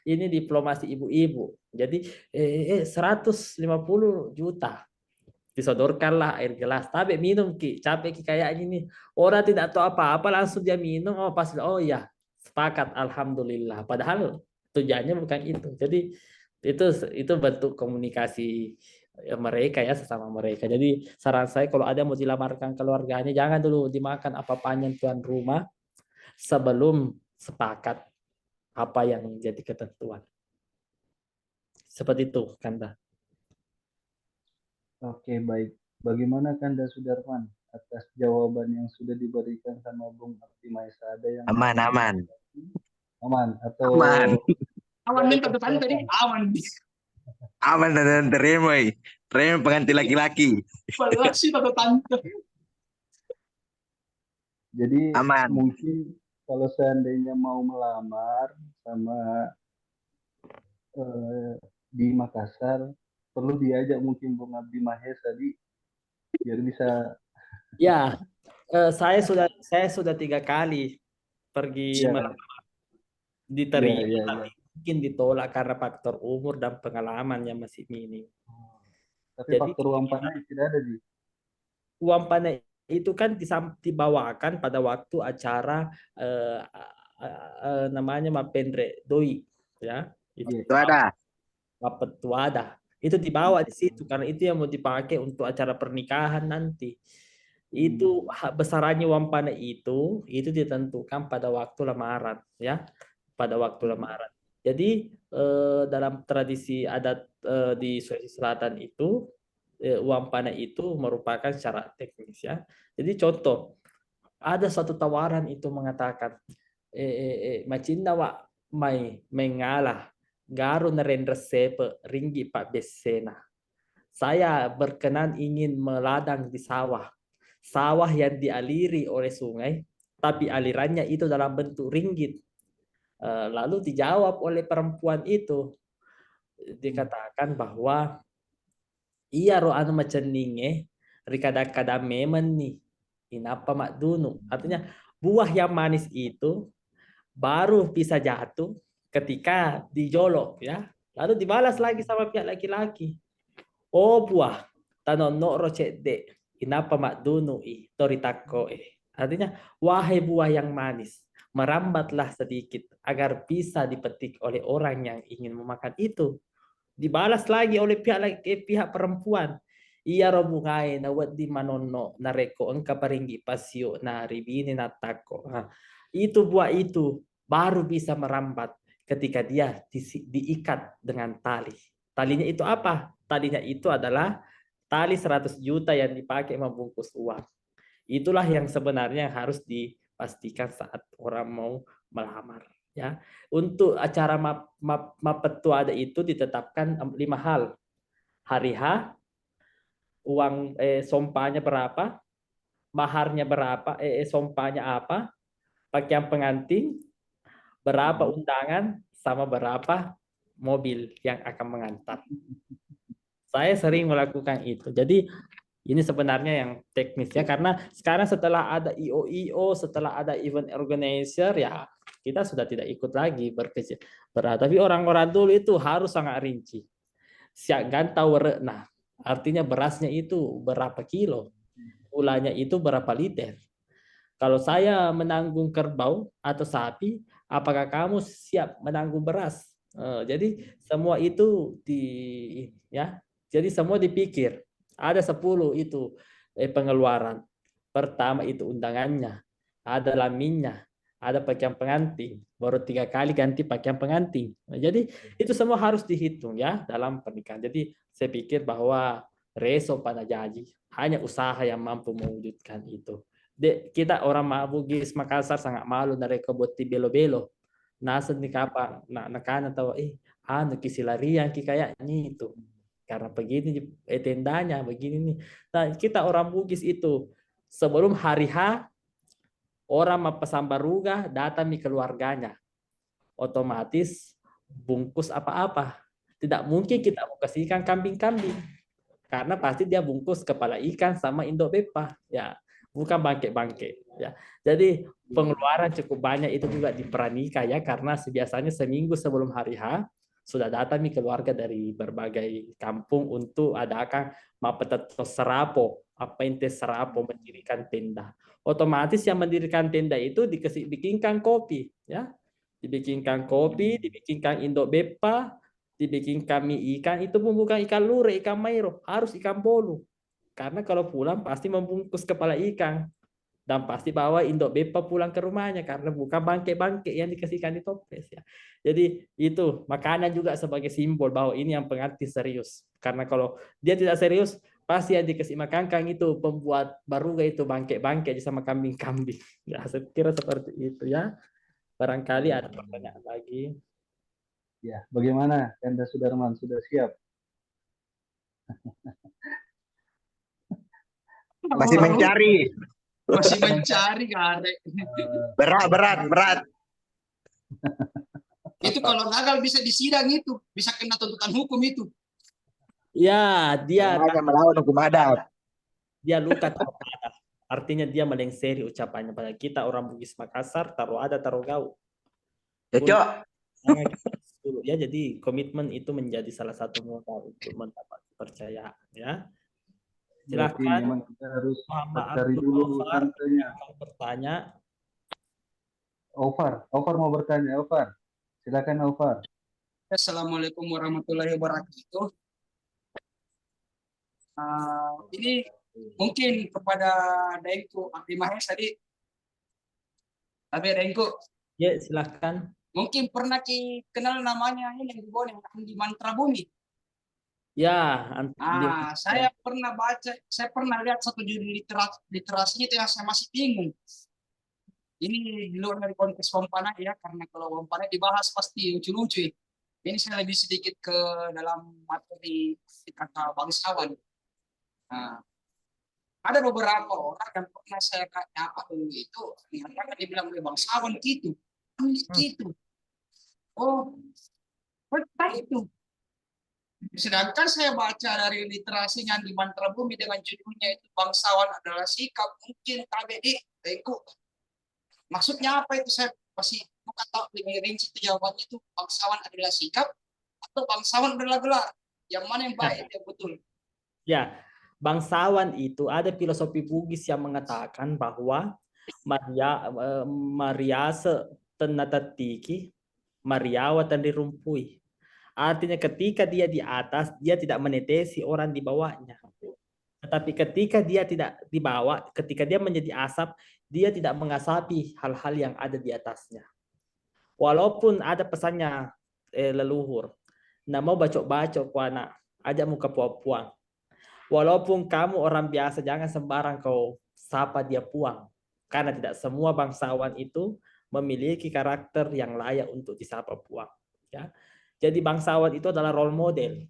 ini diplomasi ibu-ibu. Jadi 150 juta disodorkanlah air gelas. Tapi minum ki, capek ki kayak gini. Orang tidak tahu apa-apa langsung dia minum. Oh pas, oh ya sepakat, alhamdulillah. Padahal tujuannya bukan itu. Jadi itu bentuk komunikasi mereka ya sesama mereka. Jadi saran saya kalau ada mau dilamarkan keluarganya jangan dulu dimakan apa-apanya tuan rumah sebelum sepakat apa yang menjadi ketentuan. Seperti itu, Kanda. Oke, baik. Bagaimana Kanda Sudarman atas jawaban yang sudah diberikan sama Bung Abdi Maesa? Ada yang Aman, aman. aman atau Aman. Awan nih kata tadi awan. Aman dan terima. Terima pengantin laki-laki. Balas sih kata tante. jadi Aman. mungkin kalau seandainya mau melamar sama di Makassar perlu diajak mungkin Bung Abdi Maesa biar bisa Ya, saya sudah 3 kali pergi ya, melamar, diterima, ya. tapi mungkin ditolak karena faktor umur dan pengalaman yang masih minim. Tapi Jadi faktor uang pandai tidak ada di uang pandai itu kan dibawakan pada waktu acara namanya Mapendre Doi ya. Itu ada. Mapetuada. Itu dibawa di situ karena itu yang mau dipakai untuk acara pernikahan nanti. Itu besarannya uang pandai itu ditentukan pada waktu lamaran ya, pada waktu lamaran. Jadi dalam tradisi adat di Sulawesi Selatan itu uang pandai itu merupakan syarat teknis ya. Jadi contoh ada satu tawaran itu mengatakan macinda wa mai mengalah garo narendra sepe ringgi Pak Besena. Saya berkenan ingin meladang di sawah. Sawah yang dialiri oleh sungai, tapi alirannya itu dalam bentuk ringgit. Lalu dijawab oleh perempuan itu, dikatakan bahwa iya ro anu maceninge rikada-kada memen nih. Inapa mak dunu. Artinya buah yang manis itu baru bisa jatuh ketika dijolok ya. Lalu dibalas lagi sama pihak laki-laki. Oh buah tanono rocede inapa mak dunu toritako Artinya wahai buah yang manis, merambatlah sedikit agar bisa dipetik oleh orang yang ingin memakan itu. Dibalas lagi oleh pihak perempuan. Iya robungai na wadi manono nareko engka paringgi pasio na ribini natako. Itu buah itu baru bisa merambat ketika dia diikat dengan tali. Talinya itu apa? Talinya itu adalah tali 100 juta yang dipakai membungkus uang. Itulah yang sebenarnya harus dipastikan saat orang mau melamar. Ya, untuk acara Mapetuada itu ditetapkan 5 hal. Hari H, uang sompanya berapa, maharnya berapa, sompanya apa, pakaian pengantin, berapa undangan, sama berapa mobil yang akan mengantar. Saya sering melakukan itu. Jadi ini sebenarnya yang teknis ya, karena sekarang setelah ada IO, setelah ada event organizer ya kita sudah tidak ikut lagi berat. Tapi orang-orang dulu itu harus sangat rinci. Siap gantau nah artinya berasnya itu berapa kilo, gulanya itu berapa liter. Kalau saya menanggung kerbau atau sapi, apakah kamu siap menanggung beras? Jadi semua itu jadi semua dipikir. Ada 10 itu pengeluaran. Pertama itu undangannya, ada laminnya, ada pakaian pengantin, baru 3 kali ganti pakaian pengantin. Jadi itu semua harus dihitung ya dalam pernikahan. Jadi saya pikir bahwa reso pada janji, hanya usaha yang mampu mewujudkan itu. Kita orang Bugis Makassar sangat malu dari keboti belo-belo. Nasa ni kapa nakana tahu anu kisilarian ki kayak itu. Karena begini tendanya begini nih. Nah, kita orang Bugis itu sebelum hari H orang pesan baruga datangi keluarganya. Otomatis bungkus apa-apa. Tidak mungkin kita mau kasihkan kambing-kambing. Karena pasti dia bungkus kepala ikan sama induk bepa. Ya, bukan bangke-bangke ya. Jadi pengeluaran cukup banyak itu juga di pranikah ya, karena biasanya seminggu sebelum hari H sudah datang nih keluarga dari berbagai kampung untuk adakan mapeteto serapo, apa ente serapo, mendirikan tenda. Otomatis yang mendirikan tenda itu bikinkan kopi ya, dibikinkan kopi, dibikinkan indok bepa, dibikinkan mie ikan, itu pun bukan ikan lure, ikan mairo, harus ikan bolu. Karena kalau pulang pasti membungkus kepala ikan dan pasti bawa indok bepa pulang ke rumahnya karena bukan bangke-bangke yang dikasihkan di toples ya. Jadi itu makanan juga sebagai simbol bahwa ini yang pengantin serius. Karena kalau dia tidak serius pasti yang dikasih makan kang itu pembuat baruga itu bangke-bangke aja sama kambing-kambing. Ya, saya kira seperti itu ya. Barangkali ada pertanyaan lagi. Ya, bagaimana Kanda Sudarman, sudah siap? Masih mencari. Masih mencari Karek. Berat. Itu kalau gagal bisa disidang itu, bisa kena tuntutan hukum itu. Ya, dia Hanya melawan hukum adat. dia luka taruh ada. Artinya dia melengseri ucapannya pada kita orang Bugis Makassar, taruh ada taruh gaul. Cocok. Jangan kita dulu ya, jadi komitmen itu menjadi salah satu modal untuk mendapat kepercayaan ya. Berarti Silakan memang kita harus Muhammad cari Abdul dulu Ghaffar tantenya. mau bertanya. Aufar mau bertanya, Aufar. Silakan Aufar. Assalamualaikum warahmatullahi wabarakatuh. Ini mungkin kepada Daengku Abdi Mahes tadi. Tapi Daengku, Ya, silakan. mungkin pernah kenal namanya ini yang dibawa yang Andi Mantra Bumi. Ya, Saya pernah baca, saya pernah lihat satu judul literasinya itu yang saya masih bingung. Ini di luar dari konteks Wampana ya, karena kalau Wampana dibahas pasti lucu-lucu. Ini saya lebih sedikit ke dalam materi kata bangsawan. Nah, ada beberapa orang yang pernah saya nyapa dulu itu, ternyata dibilang oleh bangsawan gitu, gitu. Oh, betul itu. Sedangkan saya baca dari literasinya di Mantra Bumi dengan judulnya itu bangsawan adalah sikap, mungkin KBD, Tengku. Maksudnya apa itu saya masih bukan tahu lebih rinci itu jawabannya itu bangsawan adalah sikap atau bangsawan adalah gelar. Yang mana yang baik yang betul? Ya, bangsawan itu ada filosofi Bugis yang mengatakan bahwa Mariase tenatatiki, Mariawa tandirumpui. Artinya ketika dia di atas, dia tidak menetesi orang di bawahnya. Tetapi ketika dia tidak di bawah, ketika dia menjadi asap, dia tidak mengasapi hal-hal yang ada di atasnya. Walaupun ada pesannya leluhur, nah mau bacok-bacok ku anak, ajak muka puang-puang. Walaupun kamu orang biasa, jangan sembarang kau sapa dia puang. Karena tidak semua bangsawan itu memiliki karakter yang layak untuk disapa puang. Ya. Jadi bangsawan itu adalah role model.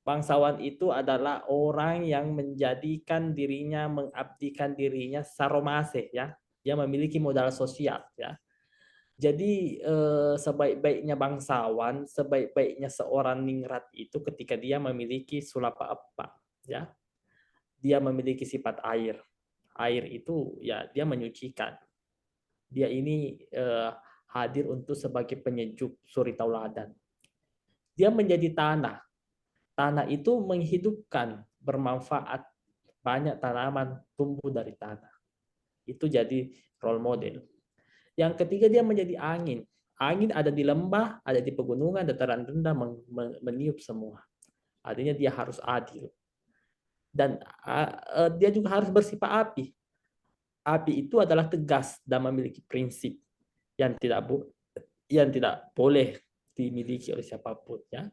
Bangsawan itu adalah orang yang menjadikan dirinya, mengabdikan dirinya saromase ya. Dia memiliki modal sosial ya. Jadi sebaik-baiknya bangsawan, sebaik-baiknya seorang ningrat itu ketika dia memiliki sulapa apa ya. Dia memiliki sifat air. Air itu ya dia menyucikan. Dia ini hadir untuk sebagai penyejuk suri tauladan. Dia menjadi tanah. Tanah itu menghidupkan, bermanfaat. Banyak tanaman tumbuh dari tanah. Itu jadi role model. Yang ketiga dia menjadi angin. Angin ada di lembah, ada di pegunungan, dataran rendah, meniup semua. Artinya dia harus adil. Dan dia juga harus bersifat api. Api itu adalah tegas dan memiliki prinsip yang tidak boleh dimiliki oleh siapapun ya.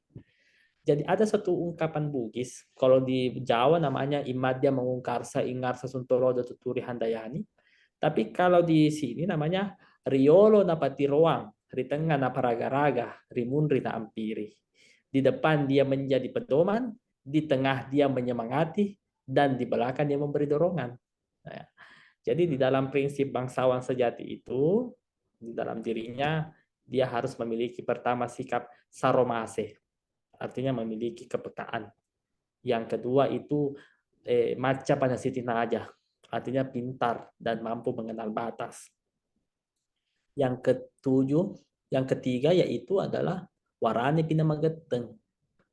Jadi ada satu ungkapan Bugis, kalau di Jawa namanya imadya mengungkarsa ingarsa suntorodo tuturi handayani. Tapi kalau di sini namanya riolo napati roang, di tengah naparaga-raga, rimun rina ampiri. Di depan dia menjadi pedoman, di tengah dia menyemangati, dan di belakang dia memberi dorongan. Nah, jadi di dalam prinsip bangsawan sejati itu, di dalam dirinya, dia harus memiliki pertama sikap saromase, artinya memiliki kepekaan. Yang kedua itu maca panasiti naja, artinya pintar dan mampu mengenal batas. Yang ketiga yaitu adalah warani pinamageteng,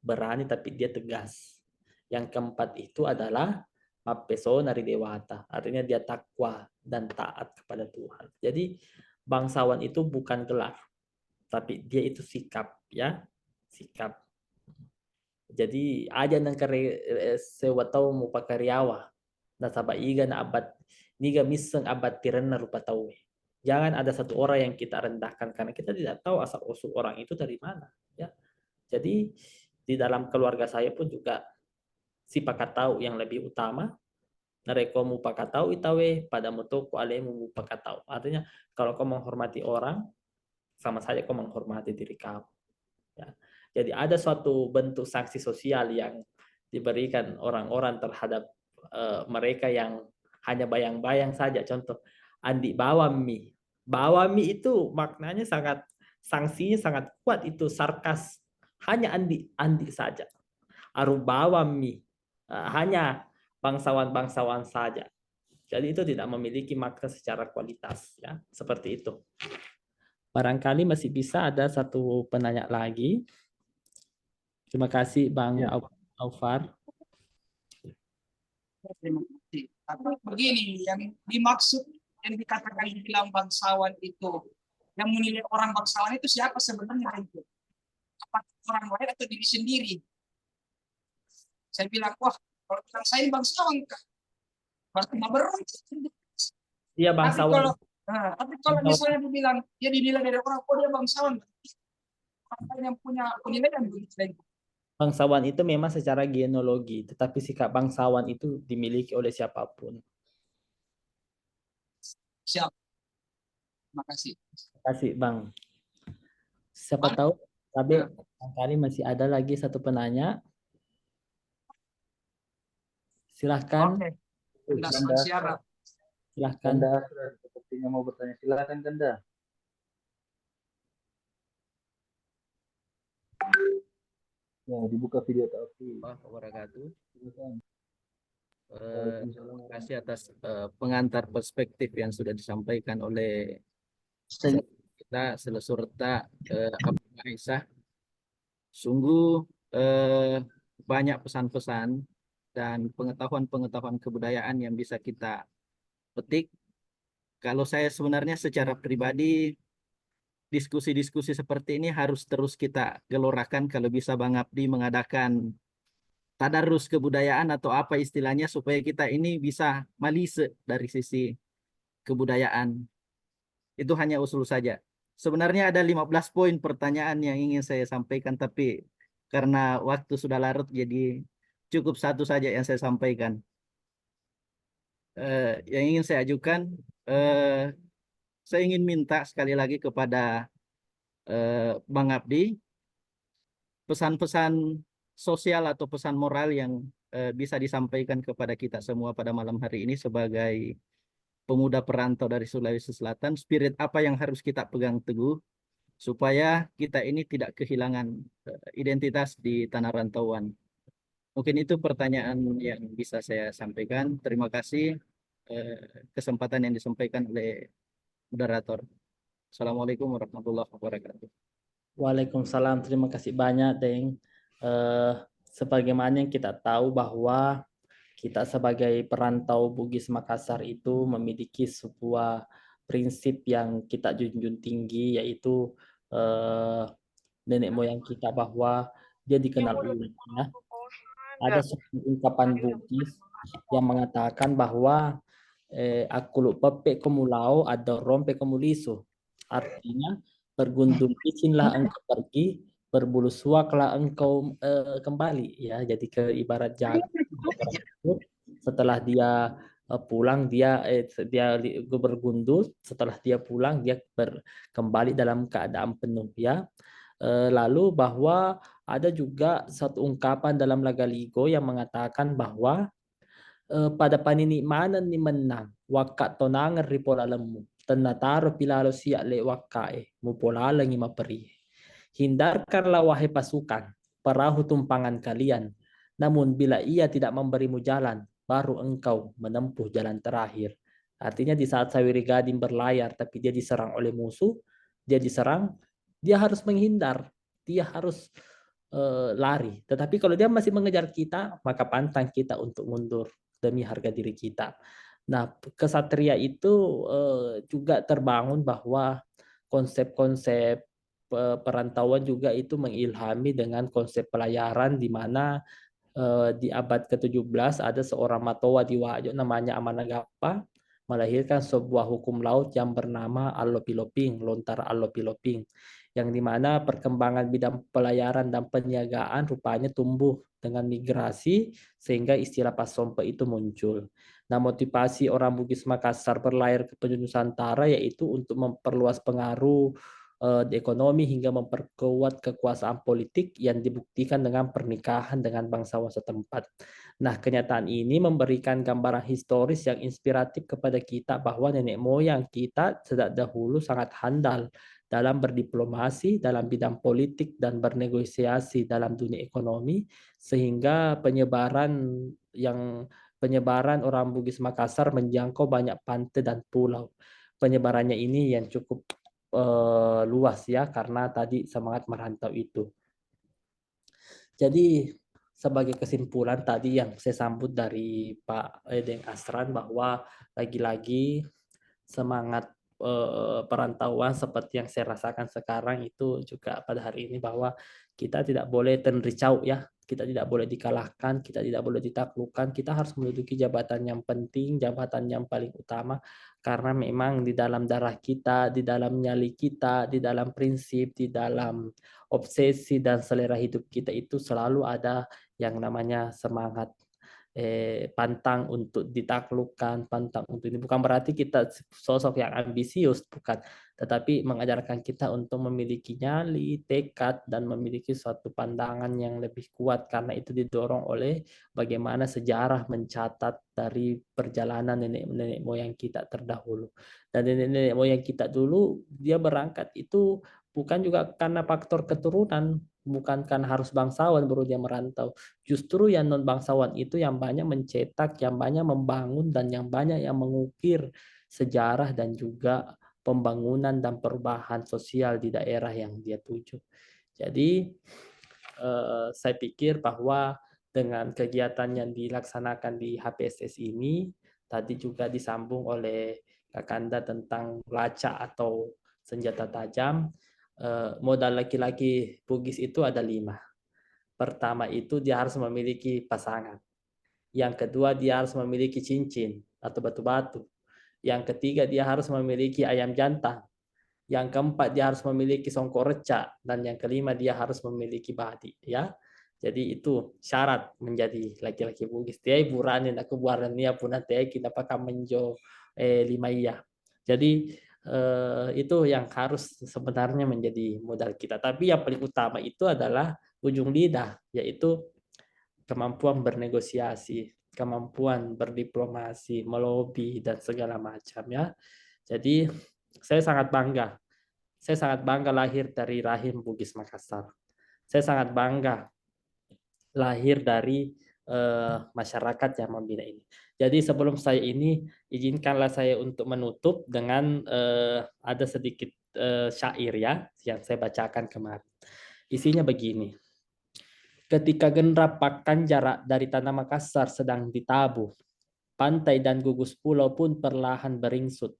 berani tapi dia tegas. Yang keempat itu adalah mapeso nari dewata, artinya dia takwa dan taat kepada Tuhan. Jadi bangsawan itu bukan gelar, tapi dia itu sikap, ya, sikap. Jadi aja nang kare sewatau mu pakaryawa na sabaiga na abad niga miseng abad tiren na rupa tahu. Jangan ada satu orang yang kita rendahkan karena kita tidak tahu asal usul orang itu dari mana, ya. Jadi di dalam keluarga saya pun juga si pakatau yang lebih utama. Nareko mu pakatau itawe pada mutu ku ale mu pakatau. Artinya kalau kau menghormati orang, sama saja kau menghormati diri kamu. Ya. Jadi ada suatu bentuk sanksi sosial yang diberikan orang-orang terhadap mereka yang hanya bayang-bayang saja. Contoh, Andi bawa mie. Bawa mie itu maknanya sangat, sanksinya sangat kuat, itu sarkas. Hanya Andi saja. Aru bawa mie. Hanya bangsawan-bangsawan saja. Jadi itu tidak memiliki makna secara kualitas, ya, seperti itu. Barangkali masih bisa ada satu penanya lagi. Terima kasih Bang Aufar. Terima kasih. Tapi begini, yang dimaksud yang dikatakan bilang bangsawan itu, yang menilai orang bangsawan itu siapa sebenarnya itu? Apakah orang lain atau diri sendiri? Saya bilang, wah, kalau bilang saya ini bangsawan, pasti berat. Iya bangsawan. Tapi kalau misalnya dibilang dia dinilai dari orang, oh dia bangsawan, orang yang punya penilaian begitu. Bangsawan itu memang secara genealogi, tetapi sikap bangsawan itu dimiliki oleh siapapun. Siap. Terima kasih. Terima kasih Bang. Siapa tahu, tapi kali masih ada lagi satu penanya. Silahkan. Silahkan. Silahkan. Kanda sepertinya mau bertanya. Silahkan Kanda. Ya, dibuka video tadi. Wabarakatuh. Terima kasih atas pengantar perspektif yang sudah disampaikan oleh kita selesurta Abdi Maesa. Sungguh banyak pesan-pesan dan pengetahuan-pengetahuan kebudayaan yang bisa kita petik. Kalau saya sebenarnya secara pribadi, diskusi-diskusi seperti ini harus terus kita gelorakan. Kalau bisa Bang Abdi mengadakan tadarus kebudayaan atau apa istilahnya, supaya kita ini bisa malise dari sisi kebudayaan. Itu hanya usul saja. Sebenarnya ada 15 poin pertanyaan yang ingin saya sampaikan, tapi karena waktu sudah larut jadi cukup satu saja yang saya sampaikan. Yang ingin saya ajukan, saya ingin minta sekali lagi kepada Bang Abdi, pesan-pesan sosial atau pesan moral yang bisa disampaikan kepada kita semua pada malam hari ini sebagai pemuda perantau dari Sulawesi Selatan. Spirit apa yang harus kita pegang teguh supaya kita ini tidak kehilangan identitas di tanah rantauan. Mungkin itu pertanyaan yang bisa saya sampaikan. Terima kasih kesempatan yang disampaikan oleh moderator. Assalamualaikum warahmatullahi wabarakatuh. Waalaikumsalam. Terima kasih banyak, Deng. Sebagaimana yang kita tahu bahwa kita sebagai perantau Bugis Makassar itu memiliki sebuah prinsip yang kita junjung tinggi, yaitu nenek moyang kita bahwa dia dikenal uletnya. Ada suatu ungkapan Bugis yang mengatakan bahwa aku lupa pe komulau ada rompe komuliso. Artinya bergundul izinlah engkau pergi, berbulu suaklah engkau kembali, ya. Jadi ke ibarat jaga setelah dia pulang dia bergundul, setelah dia pulang dia kembali dalam keadaan penuh, ya. Lalu bahwa ada juga satu ungkapan dalam Lagaligo yang mengatakan bahwa pada panini mana ni menang wakat tonangan ripola lemu tenataro pilalo siak le wakae mupola langi maperi. Hindarkanlah wahai pasukan perahu tumpangan kalian, namun bila ia tidak memberimu jalan baru engkau menempuh jalan terakhir. Artinya di saat Sawiri Gading berlayar tapi dia diserang oleh musuh, dia diserang, dia harus menghindar, dia harus lari. Tetapi kalau dia masih mengejar kita, maka pantang kita untuk mundur demi harga diri kita. Nah, kesatria itu juga terbangun bahwa konsep-konsep perantauan juga itu mengilhami dengan konsep pelayaran di mana di abad ke-17 ada seorang Matoa di Wajo namanya Amanagapa melahirkan sebuah hukum laut yang bernama Allopiloping, Lontar Allopiloping, yang dimana perkembangan bidang pelayaran dan penyagaan rupanya tumbuh dengan migrasi sehingga istilah Pasompe itu muncul. Nah, motivasi orang Bugis Makassar berlayar ke penjuru Nusantara yaitu untuk memperluas pengaruh di ekonomi hingga memperkuat kekuasaan politik yang dibuktikan dengan pernikahan dengan bangsawan setempat. Nah, kenyataan ini memberikan gambaran historis yang inspiratif kepada kita bahwa nenek moyang kita sejak dahulu sangat handal dalam berdiplomasi, dalam bidang politik, dan bernegosiasi dalam dunia ekonomi, sehingga penyebaran orang Bugis Makassar menjangkau banyak pantai dan pulau. Penyebarannya ini yang cukup luas ya, karena tadi semangat merantau itu. Jadi sebagai kesimpulan tadi yang saya sambut dari Pak Edeng Asran bahwa lagi-lagi semangat perantauan seperti yang saya rasakan sekarang itu juga pada hari ini bahwa kita tidak boleh tenricau ya, kita tidak boleh dikalahkan, kita tidak boleh ditaklukkan, kita harus menduduki jabatan yang penting, jabatan yang paling utama, karena memang di dalam darah kita, di dalam nyali kita, di dalam prinsip, di dalam obsesi dan selera hidup kita itu selalu ada yang namanya semangat pantang untuk ditaklukkan, pantang untuk ini. Bukan berarti kita sosok yang ambisius, bukan. Tetapi mengajarkan kita untuk memiliki nyali, tekad, dan memiliki suatu pandangan yang lebih kuat. Karena itu didorong oleh bagaimana sejarah mencatat dari perjalanan nenek-nenek moyang kita terdahulu. Dan nenek-nenek moyang kita dulu, dia berangkat itu bukan juga karena faktor keturunan, bukan karena harus bangsawan baru dia merantau. Justru yang non bangsawan itu yang banyak mencetak, yang banyak membangun, dan yang banyak yang mengukir sejarah dan juga pembangunan dan perubahan sosial di daerah yang dia tuju. Jadi saya pikir bahwa dengan kegiatan yang dilaksanakan di HPSS ini tadi juga disambung oleh Kakanda tentang laca atau senjata tajam. Modal laki-laki Bugis itu ada 5. Pertama itu dia harus memiliki pasangan. Yang kedua dia harus memiliki cincin atau batu-batu. Yang ketiga dia harus memiliki ayam jantan. Yang keempat dia harus memiliki songkok reca, dan yang kelima dia harus memiliki badi ya. Jadi itu syarat menjadi laki-laki Bugis. Dia buranin aku buarania punah teh kita pakai menjo 5 iya. Jadi itu yang harus sebenarnya menjadi modal kita. Tapi yang paling utama itu adalah ujung lidah, yaitu kemampuan bernegosiasi, kemampuan berdiplomasi, melobi, dan segala macam ya. Jadi saya sangat bangga. Saya sangat bangga lahir dari rahim Bugis Makassar. Saya sangat bangga lahir dari masyarakat yang membina ini. Jadi sebelum saya ini, izinkanlah saya untuk menutup dengan ada sedikit syair ya, yang saya bacakan kemarin. Isinya begini. Ketika genrap pakan jarak dari tanah Makassar sedang ditabuh, pantai dan gugus pulau pun perlahan beringsut,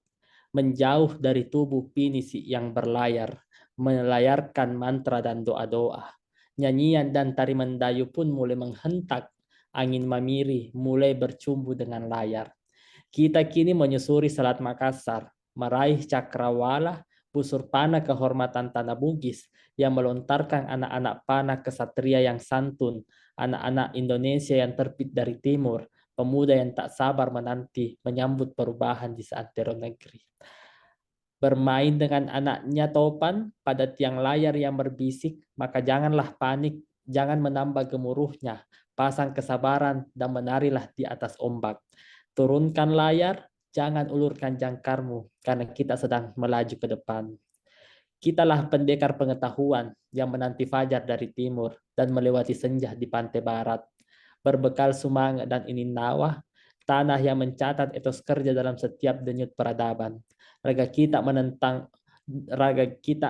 menjauh dari tubuh pinisi yang berlayar, melayarkan mantra dan doa-doa. Nyanyian dan tari mendayu pun mulai menghentak, angin mamiri mulai bercumbu dengan layar. Kita kini menyusuri Selat Makassar, meraih cakrawala, busur panah kehormatan tanah Bugis yang melontarkan anak-anak panah kesatria yang santun, anak-anak Indonesia yang terbit dari timur, pemuda yang tak sabar menanti menyambut perubahan di seantero negeri. Bermain dengan anaknya topan pada tiang layar yang berbisik, maka janganlah panik, jangan menambah gemuruhnya, pasang kesabaran dan menarilah di atas ombak. Turunkan layar, jangan ulurkan jangkarmu, karena kita sedang melaju ke depan. Kitalah pendekar pengetahuan yang menanti fajar dari timur dan melewati senja di pantai barat. Berbekal semangat dan ininawah, tanah yang mencatat etos kerja dalam setiap denyut peradaban. Raga kita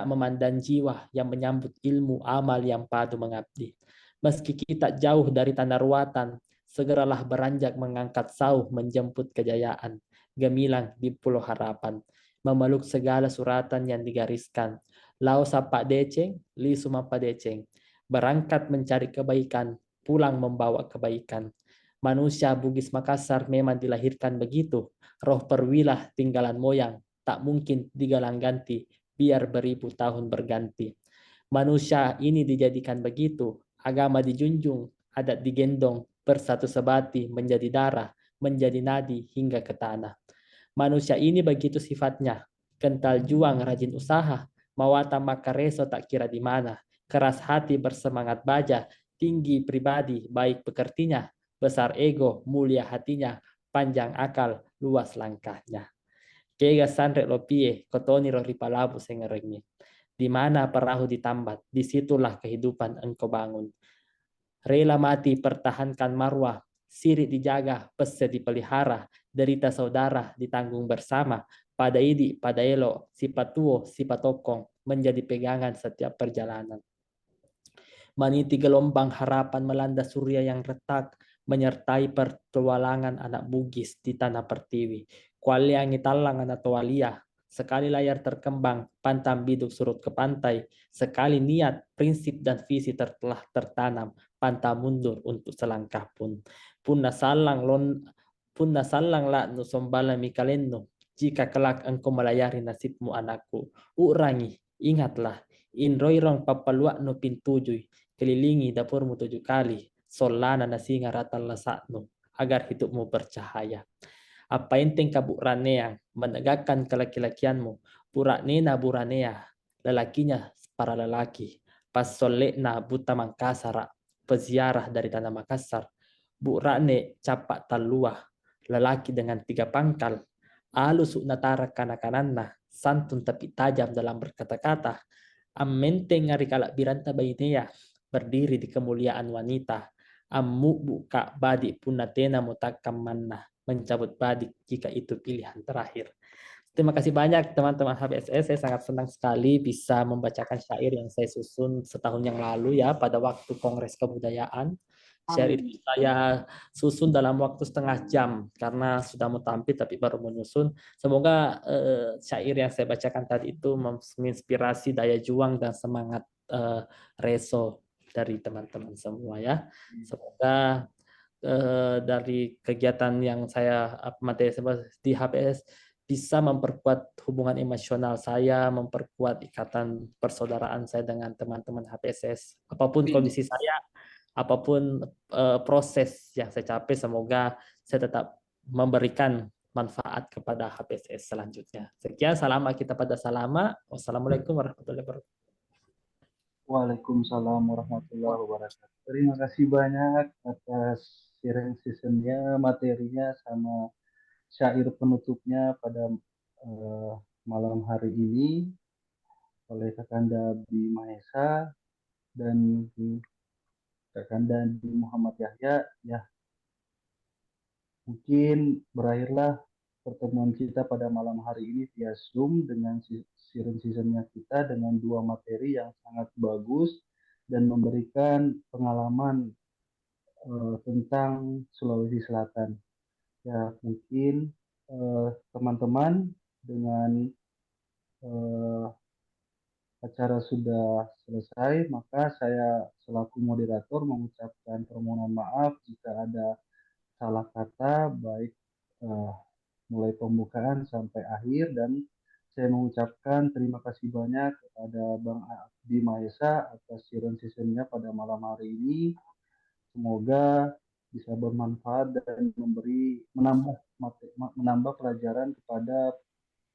memandang jiwa yang menyambut ilmu amal yang padu mengabdi. Meski kita jauh dari tanah ruatan, segeralah beranjak mengangkat sauh menjemput kejayaan, gemilang di Pulau Harapan, memeluk segala suratan yang digariskan. Lau sapa deceng, li sumapa deceng. Berangkat mencari kebaikan, pulang membawa kebaikan. Manusia Bugis Makassar memang dilahirkan begitu. Roh perwilah tinggalan moyang, tak mungkin digalang ganti, biar beribu tahun berganti. Manusia ini dijadikan begitu, agama dijunjung, adat digendong, bersatu sebati menjadi darah, menjadi nadi hingga ke tanah. Manusia ini begitu sifatnya, kental juang, rajin usaha, mawata makareso tak kira di mana, keras hati bersemangat baja, tinggi pribadi, baik pekertinya, besar ego, mulia hatinya, panjang akal, luas langkahnya. Kega sanre lo pie, kotoni lo ripalabu sengerengi. Di mana perahu ditambat, disitulah kehidupan engkau bangun. Rela mati pertahankan marwah, siri dijaga, pese dipelihara, derita saudara ditanggung bersama, pada idi, pada elo, sifat tuo, sifat tokong, menjadi pegangan setiap perjalanan. Meniti gelombang harapan melanda surya yang retak, menyertai pertualangan anak Bugis di tanah Pertiwi. Kualiangi talang anak Towalia, sekali layar terkembang, pantam biduk surut ke pantai, sekali niat, prinsip dan visi telah tertanam, pantang mundur untuk selangkah pun. Punna salang la nusombala mikalenno, jika kelak engkau melayari nasibmu anakku, urangi, ingatlah, inroirong papaluak no pintujui, kelilingi dapurmu 7 kali, solana nasinga rata lasaknu, agar hidupmu bercahaya. Apa enteng kaburaneang, menegakkan kelaki-lakianmu, buranena buranea, lelakinya para lelaki, pas solekna buta Mangkasara, peziarah dari tanah Makassar, burane capak taluah, lelaki dengan 3 pangkal, alus natara kanak-kananna, santun tapi tajam dalam berkata-kata, ammenteng ngari kalak biranta bainea, berdiri di kemuliaan wanita, ammu buka badik punatena mutakam manna, mencabut badik jika itu pilihan terakhir. Terima kasih banyak teman-teman HBSS, saya sangat senang sekali bisa membacakan syair yang saya susun setahun yang lalu ya pada waktu Kongres Kebudayaan. Syair itu saya susun dalam waktu setengah jam karena sudah mau tampil tapi baru menyusun. Semoga syair yang saya bacakan tadi itu menginspirasi daya juang dan semangat Reso dari teman-teman semua ya. Semoga dari kegiatan yang saya materi di HBS bisa memperkuat hubungan emosional saya, memperkuat ikatan persaudaraan saya dengan teman-teman HPSS. Apapun kondisi saya, apapun proses yang saya capai, semoga saya tetap memberikan manfaat kepada HPSS selanjutnya. Sekian, salam kita pada salama. Wassalamualaikum warahmatullahi wabarakatuh. Waalaikumsalam warahmatullahi wabarakatuh. Terima kasih banyak atas sharing seasonnya, materinya, sama syair penutupnya pada malam hari ini oleh Kakanda Abdi Mahesa dan Kakanda Abdi Muhammad Yahya. Ya, mungkin berakhirlah pertemuan kita pada malam hari ini via Zoom dengan sharing seasonnya kita dengan 2 materi yang sangat bagus dan memberikan pengalaman tentang Sulawesi Selatan. Ya, mungkin teman-teman dengan acara sudah selesai, maka saya selaku moderator mengucapkan permohonan maaf jika ada salah kata baik mulai pembukaan sampai akhir, dan saya mengucapkan terima kasih banyak kepada Bang Abdi Mahesa atas sharing sessionnya pada malam hari ini. Semoga bisa bermanfaat dan menambah pelajaran kepada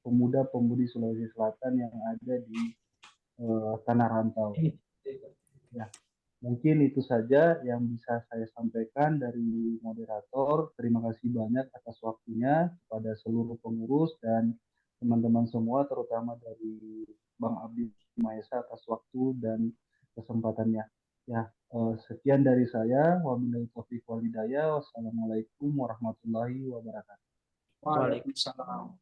pemuda-pemudi Sulawesi Selatan yang ada di tanah rantau. Ya, mungkin itu saja yang bisa saya sampaikan dari moderator. Terima kasih banyak atas waktunya kepada seluruh pengurus dan teman-teman semua, terutama dari Bang Abdi Mahesa atas waktu dan kesempatannya. Ya, sekian dari saya. Wabillahi taufiq wal hidayah. Wassalamualaikum warahmatullahi wabarakatuh. Waalaikumsalam.